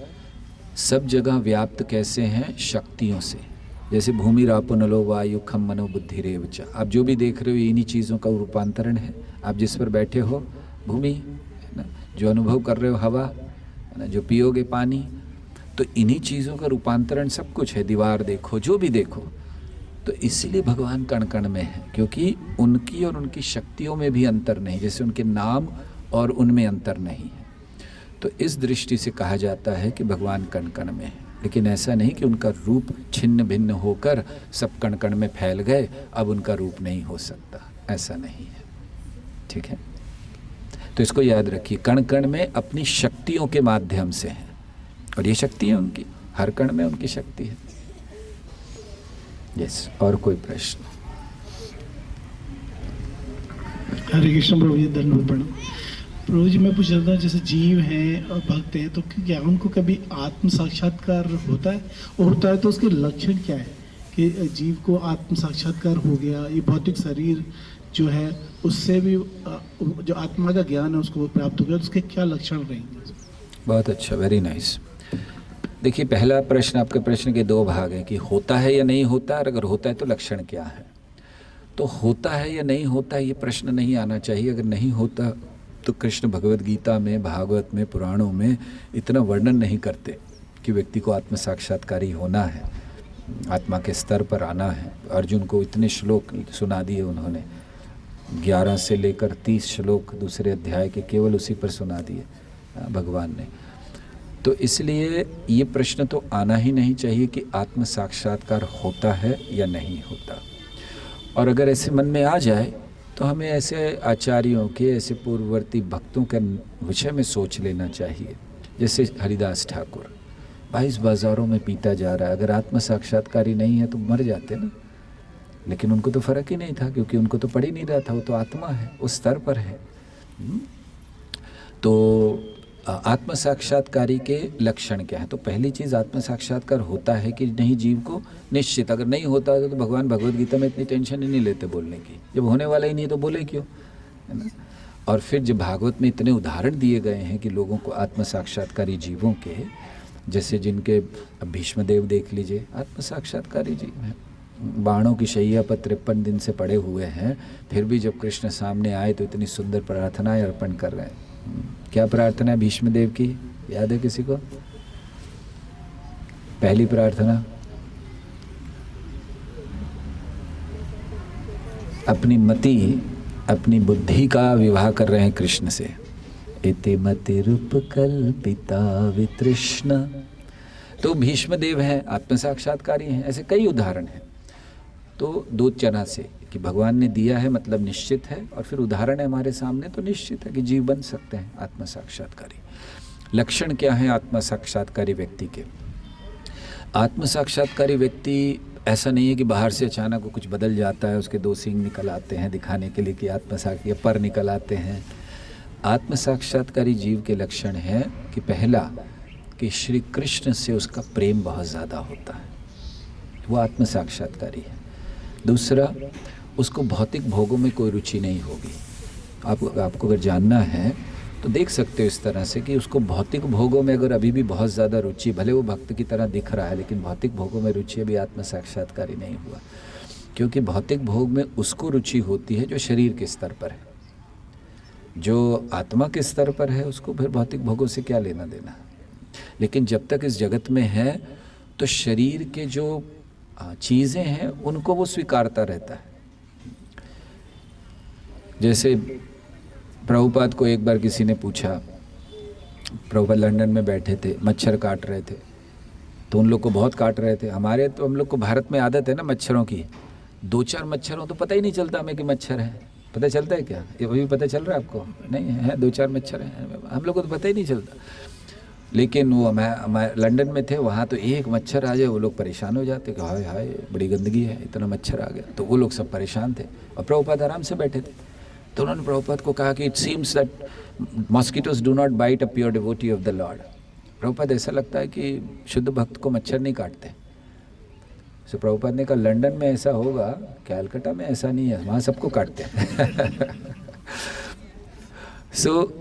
सब जगह व्याप्त कैसे हैं? शक्तियों से। जैसे भूमि रापो नलो वायु खम मनो बुद्धि रेव च। आप जो भी देख रहे हो इन्हीं चीज़ों का रूपांतरण है। आप जिस पर बैठे हो भूमि है ना, जो अनुभव कर रहे हो हवा है ना, जो पियोगे पानी, तो इन्हीं चीज़ों का रूपांतरण सब कुछ है। दीवार देखो, जो भी देखो। तो इसलिए भगवान कण कण में है, क्योंकि उनकी और उनकी शक्तियों में भी अंतर नहीं, जैसे उनके नाम और उनमें अंतर नहीं है। तो इस दृष्टि से कहा जाता है कि भगवान कण कण में है। लेकिन ऐसा नहीं कि उनका रूप छिन्न भिन्न होकर सब कण कण में फैल गए, अब उनका रूप नहीं हो सकता, ऐसा नहीं है। ठीक है, तो इसको याद रखिए, कण कण में अपनी शक्तियों के माध्यम से है, और ये शक्ति है उनकी, हर कण में उनकी शक्ति है। यस, और कोई प्रश्न? हरे कृष्ण प्रभु जी, धन्यवाद प्रणाम। प्रभु जी, मैं पूछ रहा था, जैसे जीव हैं और भक्त हैं, तो क्या उनको कभी आत्म साक्षात्कार होता है? और होता है तो उसके लक्षण क्या है कि जीव को आत्म साक्षात्कार हो गया, ये भौतिक शरीर जो है उससे भी जो आत्मा का ज्ञान है उसको प्राप्त हो गया, तो उसके क्या लक्षण रहेंगे? बहुत अच्छा, वेरी नाइस। देखिए, पहला प्रश्न, आपके प्रश्न के दो भाग हैं कि होता है या नहीं होता, और अगर होता है तो लक्षण क्या है। तो होता है या नहीं होता है ये प्रश्न नहीं आना चाहिए। अगर नहीं होता तो कृष्ण भगवद गीता में, भागवत में, पुराणों में इतना वर्णन नहीं करते कि व्यक्ति को आत्म साक्षात्कारी होना है, आत्मा के स्तर पर आना है। अर्जुन को इतने श्लोक सुना दिए उन्होंने, 11 से लेकर 30 श्लोक दूसरे अध्याय के केवल उसी पर सुना दिए भगवान ने। तो इसलिए ये प्रश्न तो आना ही नहीं चाहिए कि आत्म साक्षात्कार होता है या नहीं होता। और अगर ऐसे मन में आ जाए तो हमें ऐसे आचार्यों के, ऐसे पूर्ववर्ती भक्तों के विषय में सोच लेना चाहिए। जैसे हरिदास ठाकुर 22 बाज़ारों में पीता जा रहा है, अगर आत्म साक्षात्कारी नहीं है तो मर जाते ना। लेकिन उनको तो फ़र्क ही नहीं था, क्योंकि उनको तो पढ़ ही नहीं रहा था, वो तो आत्मा है, उस स्तर पर है। तो आत्म साक्षात्कारी के लक्षण क्या है? तो पहली चीज़, आत्म साक्षात्कार होता है कि नहीं जीव को, निश्चित। अगर नहीं होता है तो भगवान भगवद गीता में इतनी टेंशन ही नहीं लेते बोलने की। जब होने वाला ही नहीं तो बोले क्यों, है ना। और फिर जब भागवत में इतने उदाहरण दिए गए हैं कि लोगों को आत्म साक्षात्कारी जीवों के, जैसे जिनके भीष्म देव देख लीजिए, आत्म साक्षात्कारी जीव हैं, बाणों की शैया पर 53 दिन से पड़े हुए हैं, फिर भी जब कृष्ण सामने आए तो इतनी सुंदर प्रार्थनाएं अर्पण कर रहे हैं। क्या प्रार्थना है भीष्म देव की, याद है किसी को? पहली प्रार्थना, अपनी मति, अपनी बुद्धि का विवाह कर रहे हैं कृष्ण से। इति मति रूप कल्पिता वितृष्ण। तो भीष्म देव हैं, आत्म साक्षात्कारी हैं। ऐसे कई उदाहरण हैं। तो दो तरह से कि भगवान ने दिया है मतलब निश्चित है, और फिर उदाहरण है हमारे सामने तो निश्चित है कि जीव बन सकते हैं आत्म साक्षात्कारी। लक्षण क्या है आत्म साक्षात्कारी व्यक्ति के? आत्म साक्षात्कारी व्यक्ति ऐसा नहीं है कि बाहर से अचानक वो कुछ बदल जाता है, उसके 2 सींग निकल आते हैं दिखाने के लिए कि आत्म साक्षात्कार, पर निकल आते हैं। आत्म साक्षात्कारी जीव के लक्षण हैं कि पहला, कि श्री कृष्ण से उसका प्रेम बहुत ज़्यादा होता है, वो आत्म साक्षात्कारी है। दूसरा, उसको भौतिक भोगों में कोई रुचि नहीं होगी। आपको अगर जानना है तो देख सकते हो इस तरह से कि उसको भौतिक भोगों में अगर अभी भी बहुत ज़्यादा रुचि, भले वो भक्त की तरह दिख रहा है लेकिन भौतिक भोगों में रुचि अभी आत्म साक्षात्कारी नहीं हुआ। क्योंकि भौतिक भोग में उसको रुचि होती है जो शरीर के स्तर पर है, जो आत्मा के स्तर पर है उसको फिर भौतिक भोगों से क्या लेना देना। लेकिन जब तक इस जगत में है तो शरीर के जो चीज़ें हैं उनको वो स्वीकारता रहता है। जैसे प्रभुपाद को एक बार किसी ने पूछा, प्रभुपाद लंदन में बैठे थे, मच्छर काट रहे थे, तो उन लोग को बहुत काट रहे थे। हमारे तो हम लोग को भारत में आदत है ना मच्छरों की, 2-4 मच्छर हो तो पता ही नहीं चलता हमें कि मच्छर है। पता चलता है क्या? ये अभी पता चल रहा है आपको? नहीं है, 2-4 मच्छर हैं, हम लोग को तो पता ही नहीं चलता। लेकिन वो मैं लंदन में थे, वहाँ तो एक मच्छर आ जाए वो लोग परेशान हो जाते कि हाय हाय बड़ी गंदगी है, इतना मच्छर आ गया। तो वो लोग सब परेशान थे और प्रभुपाद आराम से बैठे थे। तो उन्होंने प्रभुपाद को कहा कि it seems that mosquitoes do not bite a pure devotee of the lord. Prabhupad ऐसा लगता है कि शुद्ध भक्त को मच्छर नहीं काटते। सो प्रभुपाद ने कहा लंदन में ऐसा होगा, कैलकाटा में ऐसा नहीं है, वहाँ सबको काटते हैं। सो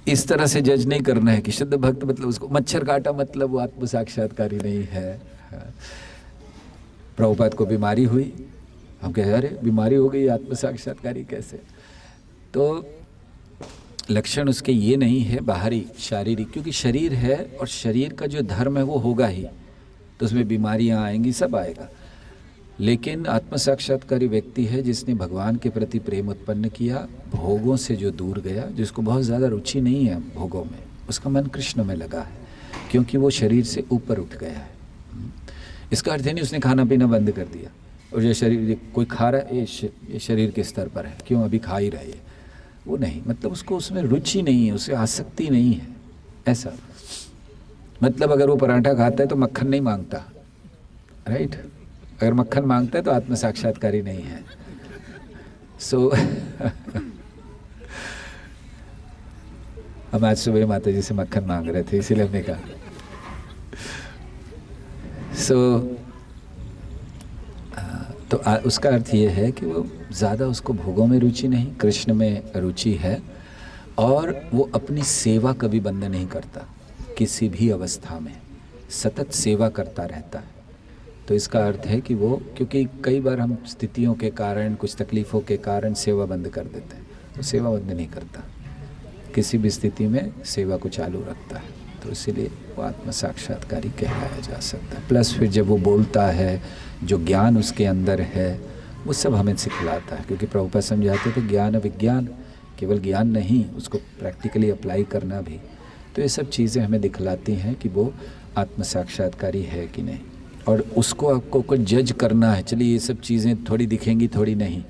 इस तरह से जज नहीं करना है कि शुद्ध भक्त मतलब उसको मच्छर काटा मतलब वो आत्म साक्षात्कारी नहीं है। प्रभुपाद को बीमारी हुई, हम कहे अरे बीमारी हो गई, आत्म साक्षात्कारी कैसे? तो लक्षण उसके ये नहीं है बाहरी शारीरिक, क्योंकि शरीर है और शरीर का जो धर्म है वो होगा ही, तो उसमें बीमारियां आएंगी, सब आएगा। लेकिन आत्म साक्षात्कारी व्यक्ति है जिसने भगवान के प्रति प्रेम उत्पन्न किया, भोगों से जो दूर गया, जिसको बहुत ज़्यादा रुचि नहीं है भोगों में, उसका मन कृष्ण में लगा है क्योंकि वो शरीर से ऊपर उठ गया है। इसका अर्थ नहीं उसने खाना पीना बंद कर दिया और ये शरीर कोई खा रहा है ये शरीर के स्तर पर है, क्यों अभी खा ही रहे है, वो नहीं, मतलब उसको उसमें रुचि नहीं है, उसे आसक्ति नहीं है। ऐसा मतलब अगर वो पराठा खाता है तो मक्खन नहीं मांगता, राइट? अगर मक्खन मांगता है तो आत्म साक्षात्कारी नहीं है। सो हम आज सुबह माता जी से मक्खन मांग रहे थे, इसीलिए हमने कहा। तो उसका अर्थ ये है कि वो ज़्यादा उसको भोगों में रुचि नहीं, कृष्ण में रुचि है, और वो अपनी सेवा कभी बंद नहीं करता, किसी भी अवस्था में सतत सेवा करता रहता है। तो इसका अर्थ है कि वो, क्योंकि कई बार हम स्थितियों के कारण, कुछ तकलीफ़ों के कारण सेवा बंद कर देते हैं, तो सेवा बंद नहीं करता, किसी भी स्थिति में सेवा को चालू रखता है, तो इसीलिए वो आत्म साक्षात्कारी कहलाया जा सकता है। प्लस फिर जब वो बोलता है, जो ज्ञान उसके अंदर है वो सब हमें सिखलाता है, क्योंकि प्रभुपाद समझाते थे ज्ञान विज्ञान, केवल ज्ञान नहीं, उसको प्रैक्टिकली अप्लाई करना भी। तो ये सब चीज़ें हमें दिखलाती हैं कि वो आत्म साक्षात्कारी है कि नहीं, और उसको आपको कुछ जज करना है। चलिए ये सब चीज़ें थोड़ी दिखेंगी, थोड़ी नहीं,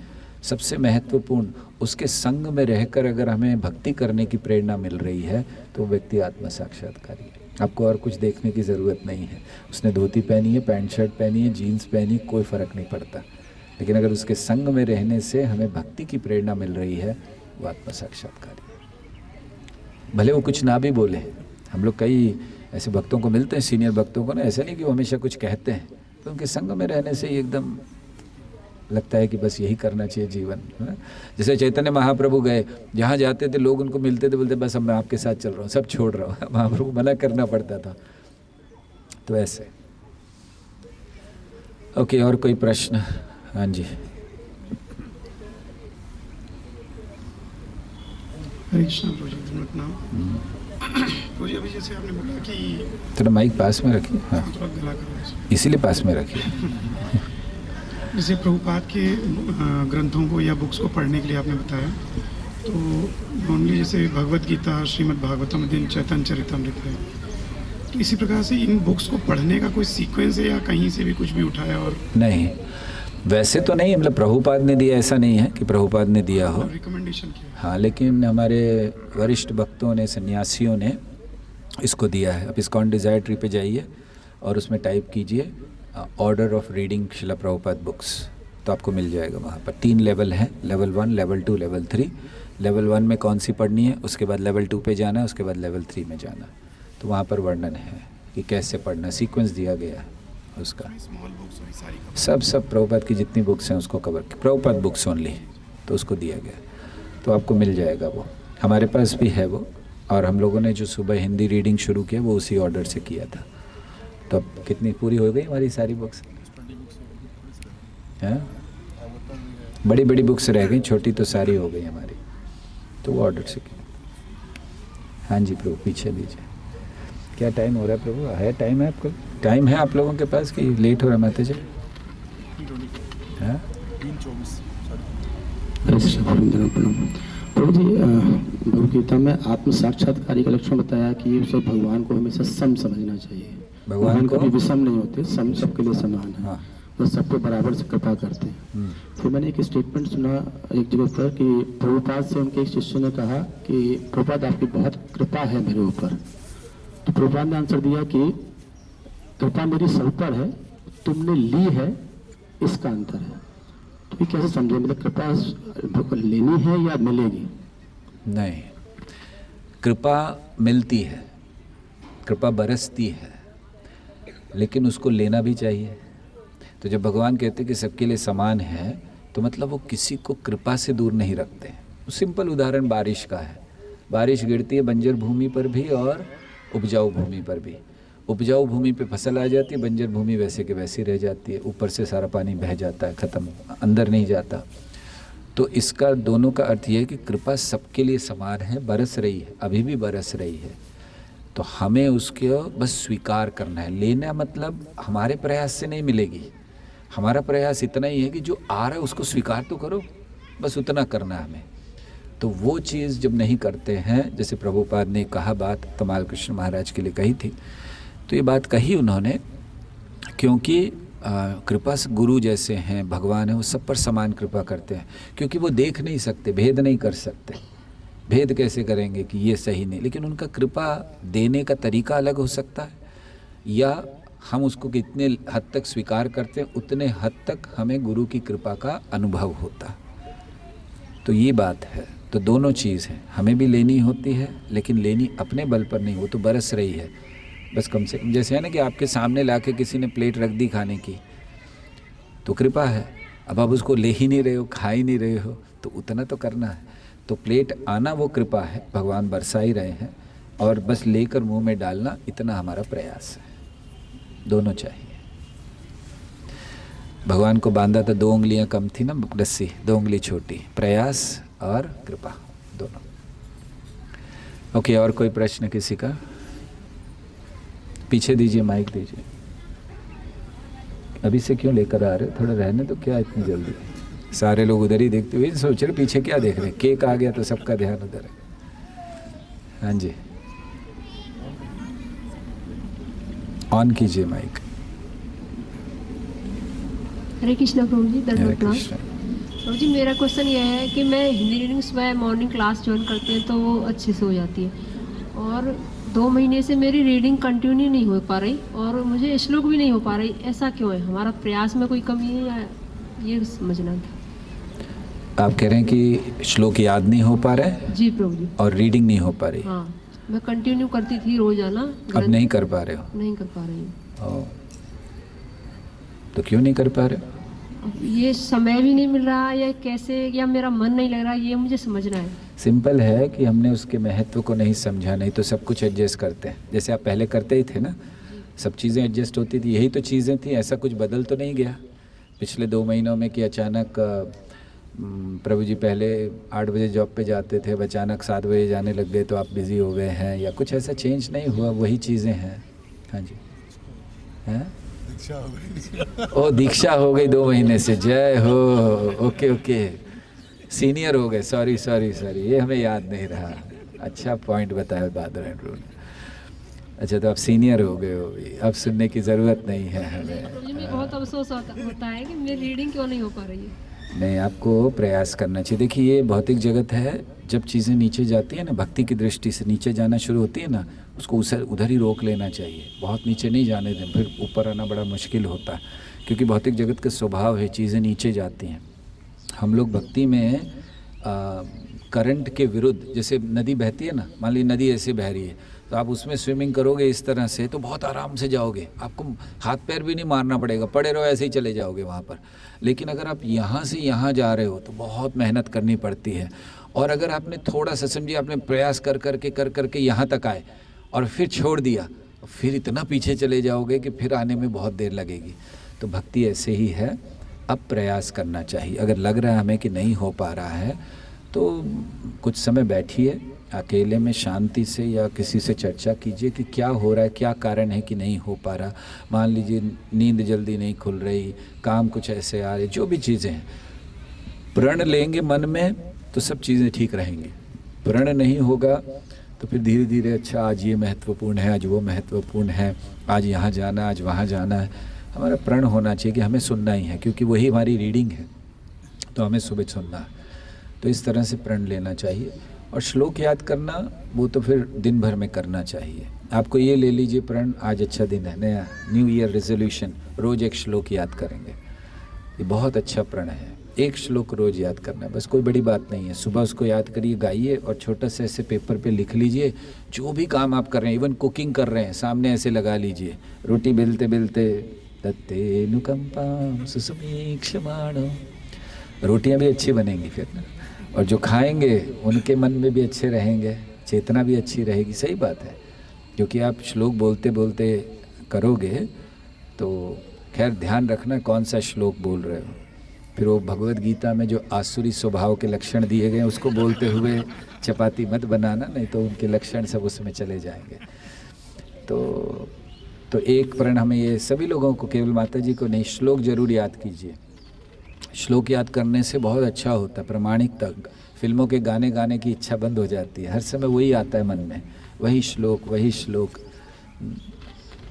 सबसे महत्वपूर्ण उसके संग में रहकर अगर हमें भक्ति करने की प्रेरणा मिल रही है तो वो व्यक्ति आत्म साक्षात्कारी है। आपको और कुछ देखने की ज़रूरत नहीं है। उसने धोती पहनी है, पैंट शर्ट पहनी है, जीन्स पहनी, कोई फ़र्क नहीं पड़ता, लेकिन अगर उसके संग में रहने से हमें भक्ति की प्रेरणा मिल रही है, वो आत्म साक्षात्कारी है। भले वो कुछ ना भी बोले, हम लोग कई ऐसे भक्तों को मिलते हैं, सीनियर भक्तों को ना, ऐसा नहीं कि वो हमेशा कुछ कहते हैं, तो उनके संग में रहने से ही एकदम लगता है कि बस यही करना चाहिए जीवन, है ना। जैसे चैतन्य महाप्रभु गए, जहाँ जाते थे लोग उनको मिलते थे, बोलते बस अब मैं आपके साथ चल रहा हूँ, सब छोड़ रहा हूँ। महाप्रभु मना करना पड़ता था। तो ऐसे। ओके, और कोई प्रश्न? हाँ जी। हरे कृष्ण प्रभु जी, धन्यवाद नाम। प्रभु जी, अभी जैसे आपने बोला कि थोड़ा माइक पास में रखिए। हाँ, थोड़ा गला कर, इसीलिए पास में रखिए। जैसे प्रभुपाद के ग्रंथों को या बुक्स को पढ़ने के लिए आपने बताया, तो नॉर्मली जैसे भगवत गीता, श्रीमद् भागवतम, दिन चैतन्य चरितमृत है, तो इसी प्रकार से इन बुक्स को पढ़ने का कोई सीक्वेंस है या कहीं से भी कुछ भी उठाया? और नहीं, वैसे तो नहीं, मतलब प्रभुपाद ने दिया ऐसा नहीं है कि प्रभुपाद ने दिया हो, रिकमेंडेशन किया। हाँ, लेकिन हमारे वरिष्ठ भक्तों ने, सन्यासियों ने इसको दिया है। अब इस्कॉन डिज़ायर ट्री पे जाइए और उसमें टाइप कीजिए order of reading Shila Prabhupada books, तो आपको मिल जाएगा। वहाँ पर 3 लेवल हैं, लेवल 1, लेवल 2, लेवल 3। लेवल 1 में कौन सी पढ़नी है, उसके बाद लेवल 2 पे जाना है, उसके बाद लेवल 3 में जाना है। तो वहाँ पर वर्णन है कि कैसे पढ़ना, सीक्वेंस दिया गया है उसका। सब प्रभुपाद की जितनी बुक्स हैं उसको कवर, प्रभुपाद बुक्स ओनली, तो उसको दिया गया, तो आपको मिल जाएगा वो। हमारे पास भी है वो, और हम लोगों ने जो सुबह हिंदी रीडिंग शुरू किया वो उसी ऑर्डर से किया था। तो अब कितनी पूरी हो गई हमारी सारी बुक्स? हैं? बड़ी बड़ी बुक्स रह गई, छोटी तो सारी हो गई हमारी, तो वो ऑर्डर से की। हाँ जी प्रभु, पीछे दीजिए। क्या टाइम हो रहा है प्रभु? है टाइम है आपको? टाइम है आप लोगों के पास कि लेट हो रहा है माता जी? हाँ, प्रभु जी, भगवद गीता में आत्म साक्षात्कारी का लक्षण बताया कि उसे भगवान को हमेशा सम समझना चाहिए। भगवान कभी विषम नहीं होते, सम सबके लिए समान है। हाँ। वो सबको बराबर से कृपा करते हैं। फिर मैंने एक स्टेटमेंट सुना एक जगह पर कि प्रभुपाद से उनके एक शिष्य ने कहा कि प्रभुपाद आपकी बहुत कृपा है मेरे ऊपर। तो प्रभुपाद ने आंसर दिया कि कृपा मेरी सब पर है, तुमने ली है, इसका अंतर है। तो ये कैसे समझे, मतलब कृपा लेनी है या मिलेगी? नहीं, कृपा मिलती है, कृपा बरसती है, लेकिन उसको लेना भी चाहिए। तो जब भगवान कहते हैं कि सबके लिए समान है, तो मतलब वो किसी को कृपा से दूर नहीं रखते हैं। सिंपल उदाहरण बारिश का है। बारिश गिरती है बंजर भूमि पर भी और उपजाऊ भूमि पर भी। उपजाऊ भूमि पे फसल आ जाती है, बंजर भूमि वैसे के वैसी रह जाती है, ऊपर से सारा पानी बह जाता है, ख़त्म, अंदर नहीं जाता। तो इसका दोनों का अर्थ ये है कि कृपा सबके लिए समान है, बरस रही है, अभी भी बरस रही है। तो हमें उसको बस स्वीकार करना है। लेना मतलब हमारे प्रयास से नहीं मिलेगी, हमारा प्रयास इतना ही है कि जो आ रहा है उसको स्वीकार तो करो, बस उतना करना है हमें। तो वो चीज़ जब नहीं करते हैं, जैसे प्रभुपाद ने कहा बात तमाल कृष्ण महाराज के लिए कही थी, तो ये बात कही उन्होंने क्योंकि कृपा से गुरु जैसे हैं, भगवान है, वो सब पर समान कृपा करते हैं, क्योंकि वो देख नहीं सकते, भेद नहीं कर सकते। भेद कैसे करेंगे कि ये सही नहीं, लेकिन उनका कृपा देने का तरीका अलग हो सकता है, या हम उसको कितने हद तक स्वीकार करते हैं उतने हद तक हमें गुरु की कृपा का अनुभव होता। तो ये बात है। तो दोनों चीज़ है, हमें भी लेनी होती है, लेकिन लेनी अपने बल पर नहीं, वो तो बरस रही है। बस कम से कम जैसे है ना कि आपके सामने लाके किसी ने प्लेट रख दी खाने की, तो कृपा है। अब आप उसको ले ही नहीं रहे हो, खा ही नहीं रहे हो, तो उतना तो करना है। तो प्लेट आना वो कृपा है, भगवान बरसा ही रहे हैं, और बस लेकर मुंह में डालना इतना हमारा प्रयास है। दोनों चाहिए। भगवान को बांधा तो 2 उंगलियां कम थी ना, रस्सी 2 उंगली छोटी, प्रयास और कृपा दोनों। ओके, और कोई प्रश्न किसी का? पीछे दीजिए, माइक दीजिए। अभी से क्यों लेकर आ रहे हो, थोड़ा रहने तो, क्या इतनी जल्दी? सारे लोग उधर ही देखते हुए सोच रहे पीछे क्या देख रहे हैं, केक आ गया तो सबका ध्यान उधर है। हाँ जी, ऑन कीजिए माइक। हरे कृष्णा प्रभु जी, हरे दंडवत प्रणाम। कृष्ण। प्रभु जी, मेरा क्वेश्चन यह है कि मैं हिंदी रीडिंग सुबह मॉर्निंग क्लास ज्वाइन करते हैं तो वो अच्छे से हो जाती है, और 2 महीने से मेरी रीडिंग कंटिन्यू नहीं हो पा रही और मुझे श्लोक भी नहीं हो पा रही। ऐसा क्यों है? हमारा प्रयास में कोई कमी है या ये समझना था। आप कह रहे हैं कि श्लोक याद नहीं हो पा रहा है? जी प्रभु जी। और रीडिंग नहीं हो पा रही? हाँ, मैं कंटिन्यू करती थी रोजाना। अब नहीं कर पा रहे हो? नहीं कर पा रही हूँ। ओ, तो क्यों नहीं कर पा रहे हो? अब ये समय भी नहीं मिल रहा या कैसे, या मेरा मन नहीं लग रहा, ये मुझे समझना है। सिंपल है कि हमने उसके महत्व को नहीं समझा, नहीं तो सब कुछ एडजस्ट करते हैं। जैसे आप पहले करते ही थे ना, सब चीज़ें एडजस्ट होती थी, यही तो चीज़ें थी, ऐसा कुछ बदल तो नहीं गया पिछले 2 महीनों में कि अचानक प्रभु जी पहले 8 बजे जॉब पे जाते थे, अब अचानक 7 बजे जाने लग गए तो आप बिज़ी हो गए हैं, या कुछ ऐसा चेंज नहीं हुआ, वही चीज़ें हैं। हाँ जी, हैं? ओ, दीक्षा हो गई 2 महीने से, जय हो। ओके ओके, सीनियर हो गए, सॉरी, ये हमें याद नहीं रहा। अच्छा पॉइंट बताया बादल एंड्रू ने। अच्छा, तो आप सीनियर हो गए हो, अब सुनने की ज़रूरत नहीं है हमें। मुझे बहुत अफसोस होता है कि मेरी रीडिंग क्यों नहीं हो पा रही है। नहीं, आपको प्रयास करना चाहिए। देखिए, ये भौतिक जगत है, जब चीज़ें नीचे जाती है ना, भक्ति की दृष्टि से नीचे जाना शुरू होती है ना, उसको उधर ही रोक लेना चाहिए, बहुत नीचे नहीं जाने दें, फिर ऊपर आना बड़ा मुश्किल होता है, क्योंकि भौतिक जगत का स्वभाव है, चीज़ें नीचे जाती हैं। हम लोग भक्ति में करंट के विरुद्ध, जैसे नदी बहती है ना, मान ली नदी ऐसे बह रही है, तो आप उसमें स्विमिंग करोगे इस तरह से तो बहुत आराम से जाओगे, आपको हाथ पैर भी नहीं मारना पड़ेगा, पड़े रहो ऐसे ही चले जाओगे वहाँ पर। लेकिन अगर आप यहाँ से यहाँ जा रहे हो तो बहुत मेहनत करनी पड़ती है, और अगर आपने थोड़ा सा समझिए, आपने प्रयास कर करके यहाँ तक आए और फिर छोड़ दिया, फिर इतना पीछे चले जाओगे कि फिर आने में बहुत देर लगेगी। तो भक्ति ऐसे ही है, अब प्रयास करना चाहिए। अगर लग रहा है हमें कि नहीं हो पा रहा है तो कुछ समय बैठिए अकेले में शांति से, या किसी से चर्चा कीजिए कि क्या हो रहा है, क्या कारण है कि नहीं हो पा रहा। मान लीजिए नींद जल्दी नहीं खुल रही, काम कुछ ऐसे आ रहे, जो भी चीज़ें हैं, प्रण लेंगे मन में तो सब चीज़ें ठीक रहेंगी। प्रण नहीं होगा तो फिर धीरे धीरे, अच्छा आज ये महत्वपूर्ण है, आज वो महत्वपूर्ण है, आज यहाँ जाना, आज वहाँ जाना है। हमारा प्रण होना चाहिए कि हमें सुनना ही है, क्योंकि वही हमारी रीडिंग है, तो हमें सुबह सुनना है। तो इस तरह से प्रण लेना चाहिए। और श्लोक याद करना, वो तो फिर दिन भर में करना चाहिए। आपको ये ले लीजिए प्रण, आज अच्छा दिन है, नया न्यू ईयर रेजोल्यूशन, रोज़ एक श्लोक याद करेंगे, ये बहुत अच्छा प्रण है। एक श्लोक रोज़ याद करना है, बस कोई बड़ी बात नहीं है। सुबह उसको याद करिए, गाइए, और छोटा सा ऐसे पेपर पे लिख लीजिए। जो भी काम आप कर रहे हैं, इवन कुकिंग कर रहे हैं, सामने ऐसे लगा लीजिए, रोटी बेलते बेलते तत्ते नुकंपाम सुसमीक्षमाणो, रोटियां भी अच्छी बनेंगी फिर ना, और जो खाएंगे उनके मन में भी अच्छे रहेंगे, चेतना भी अच्छी रहेगी। सही बात है, क्योंकि आप श्लोक बोलते बोलते करोगे तो खैर ध्यान रखना कौन सा श्लोक बोल रहे हो। फिर वो भगवत गीता में जो आसुरी स्वभाव के लक्षण दिए गए हैं, उसको बोलते हुए चपाती मत बनाना, नहीं तो उनके लक्षण सब उसमें चले जाएंगे। तो एक प्रण हमें, ये सभी लोगों को, केवल माता जी को नहीं, श्लोक जरूर याद कीजिए। श्लोक याद करने से बहुत अच्छा होता है, प्रामाणिकता। फिल्मों के गाने गाने की इच्छा बंद हो जाती है, हर समय वही आता है मन में, वही श्लोक।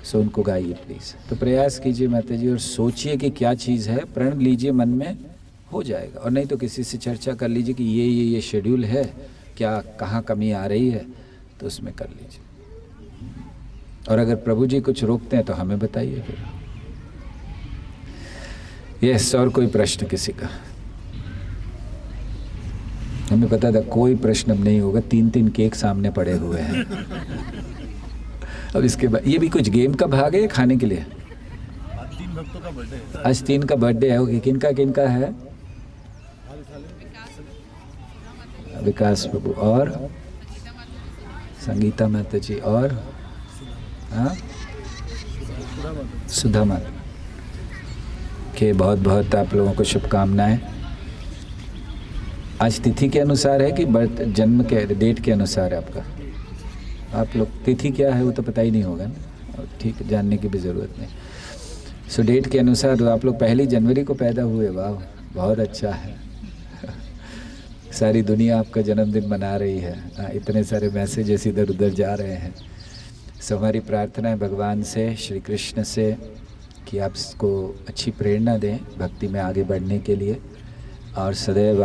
सो उनको गाइए प्लीज़। तो प्रयास कीजिए माता जी, और सोचिए कि क्या चीज़ है, प्रण लीजिए, मन में हो जाएगा। और नहीं तो किसी से चर्चा कर लीजिए कि ये शेड्यूल है, क्या कहाँ कमी आ रही है, तो उसमें कर लीजिए। और अगर प्रभु जी कुछ रोकते हैं तो हमें बताइए फिर। यस, और कोई प्रश्न किसी का? हमें पता था कोई प्रश्न अब नहीं होगा, 3 केक सामने पड़े हुए हैं। अब इसके बाद ये भी कुछ गेम का भाग है खाने के लिए? आज 3 भक्तों का बर्थडे है। आज 3 का बर्थडे है। किनका है? विकास प्रभु और संगीता माता जी और सुधा माता। ओके, बहुत बहुत आप लोगों को शुभकामनाएं। आज तिथि के अनुसार है कि बर्थ जन्म के डेट के अनुसार है आपका? आप लोग तिथि क्या है वो तो पता ही नहीं होगा ना, ठीक है, जानने की भी ज़रूरत नहीं। सो डेट के अनुसार तो आप लोग 1 जनवरी को पैदा हुए, वाह बहुत अच्छा है। सारी दुनिया आपका जन्मदिन मना रही है, इतने सारे मैसेजेस इधर उधर जा रहे हैं। सो हमारी प्रार्थना है भगवान से, श्री कृष्ण से, कि आप इसको अच्छी प्रेरणा दें भक्ति में आगे बढ़ने के लिए, और सदैव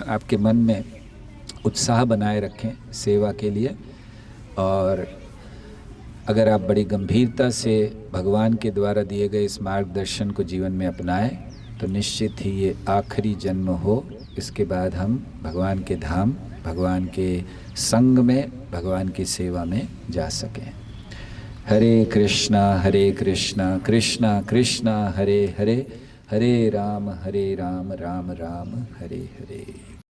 आपके मन में उत्साह बनाए रखें सेवा के लिए। और अगर आप बड़ी गंभीरता से भगवान के द्वारा दिए गए इस मार्गदर्शन को जीवन में अपनाएं तो निश्चित ही ये आखिरी जन्म हो, इसके बाद हम भगवान के धाम, भगवान के संग में, भगवान की सेवा में जा सकें। हरे कृष्णा कृष्णा कृष्णा हरे हरे, हरे राम राम राम हरे हरे।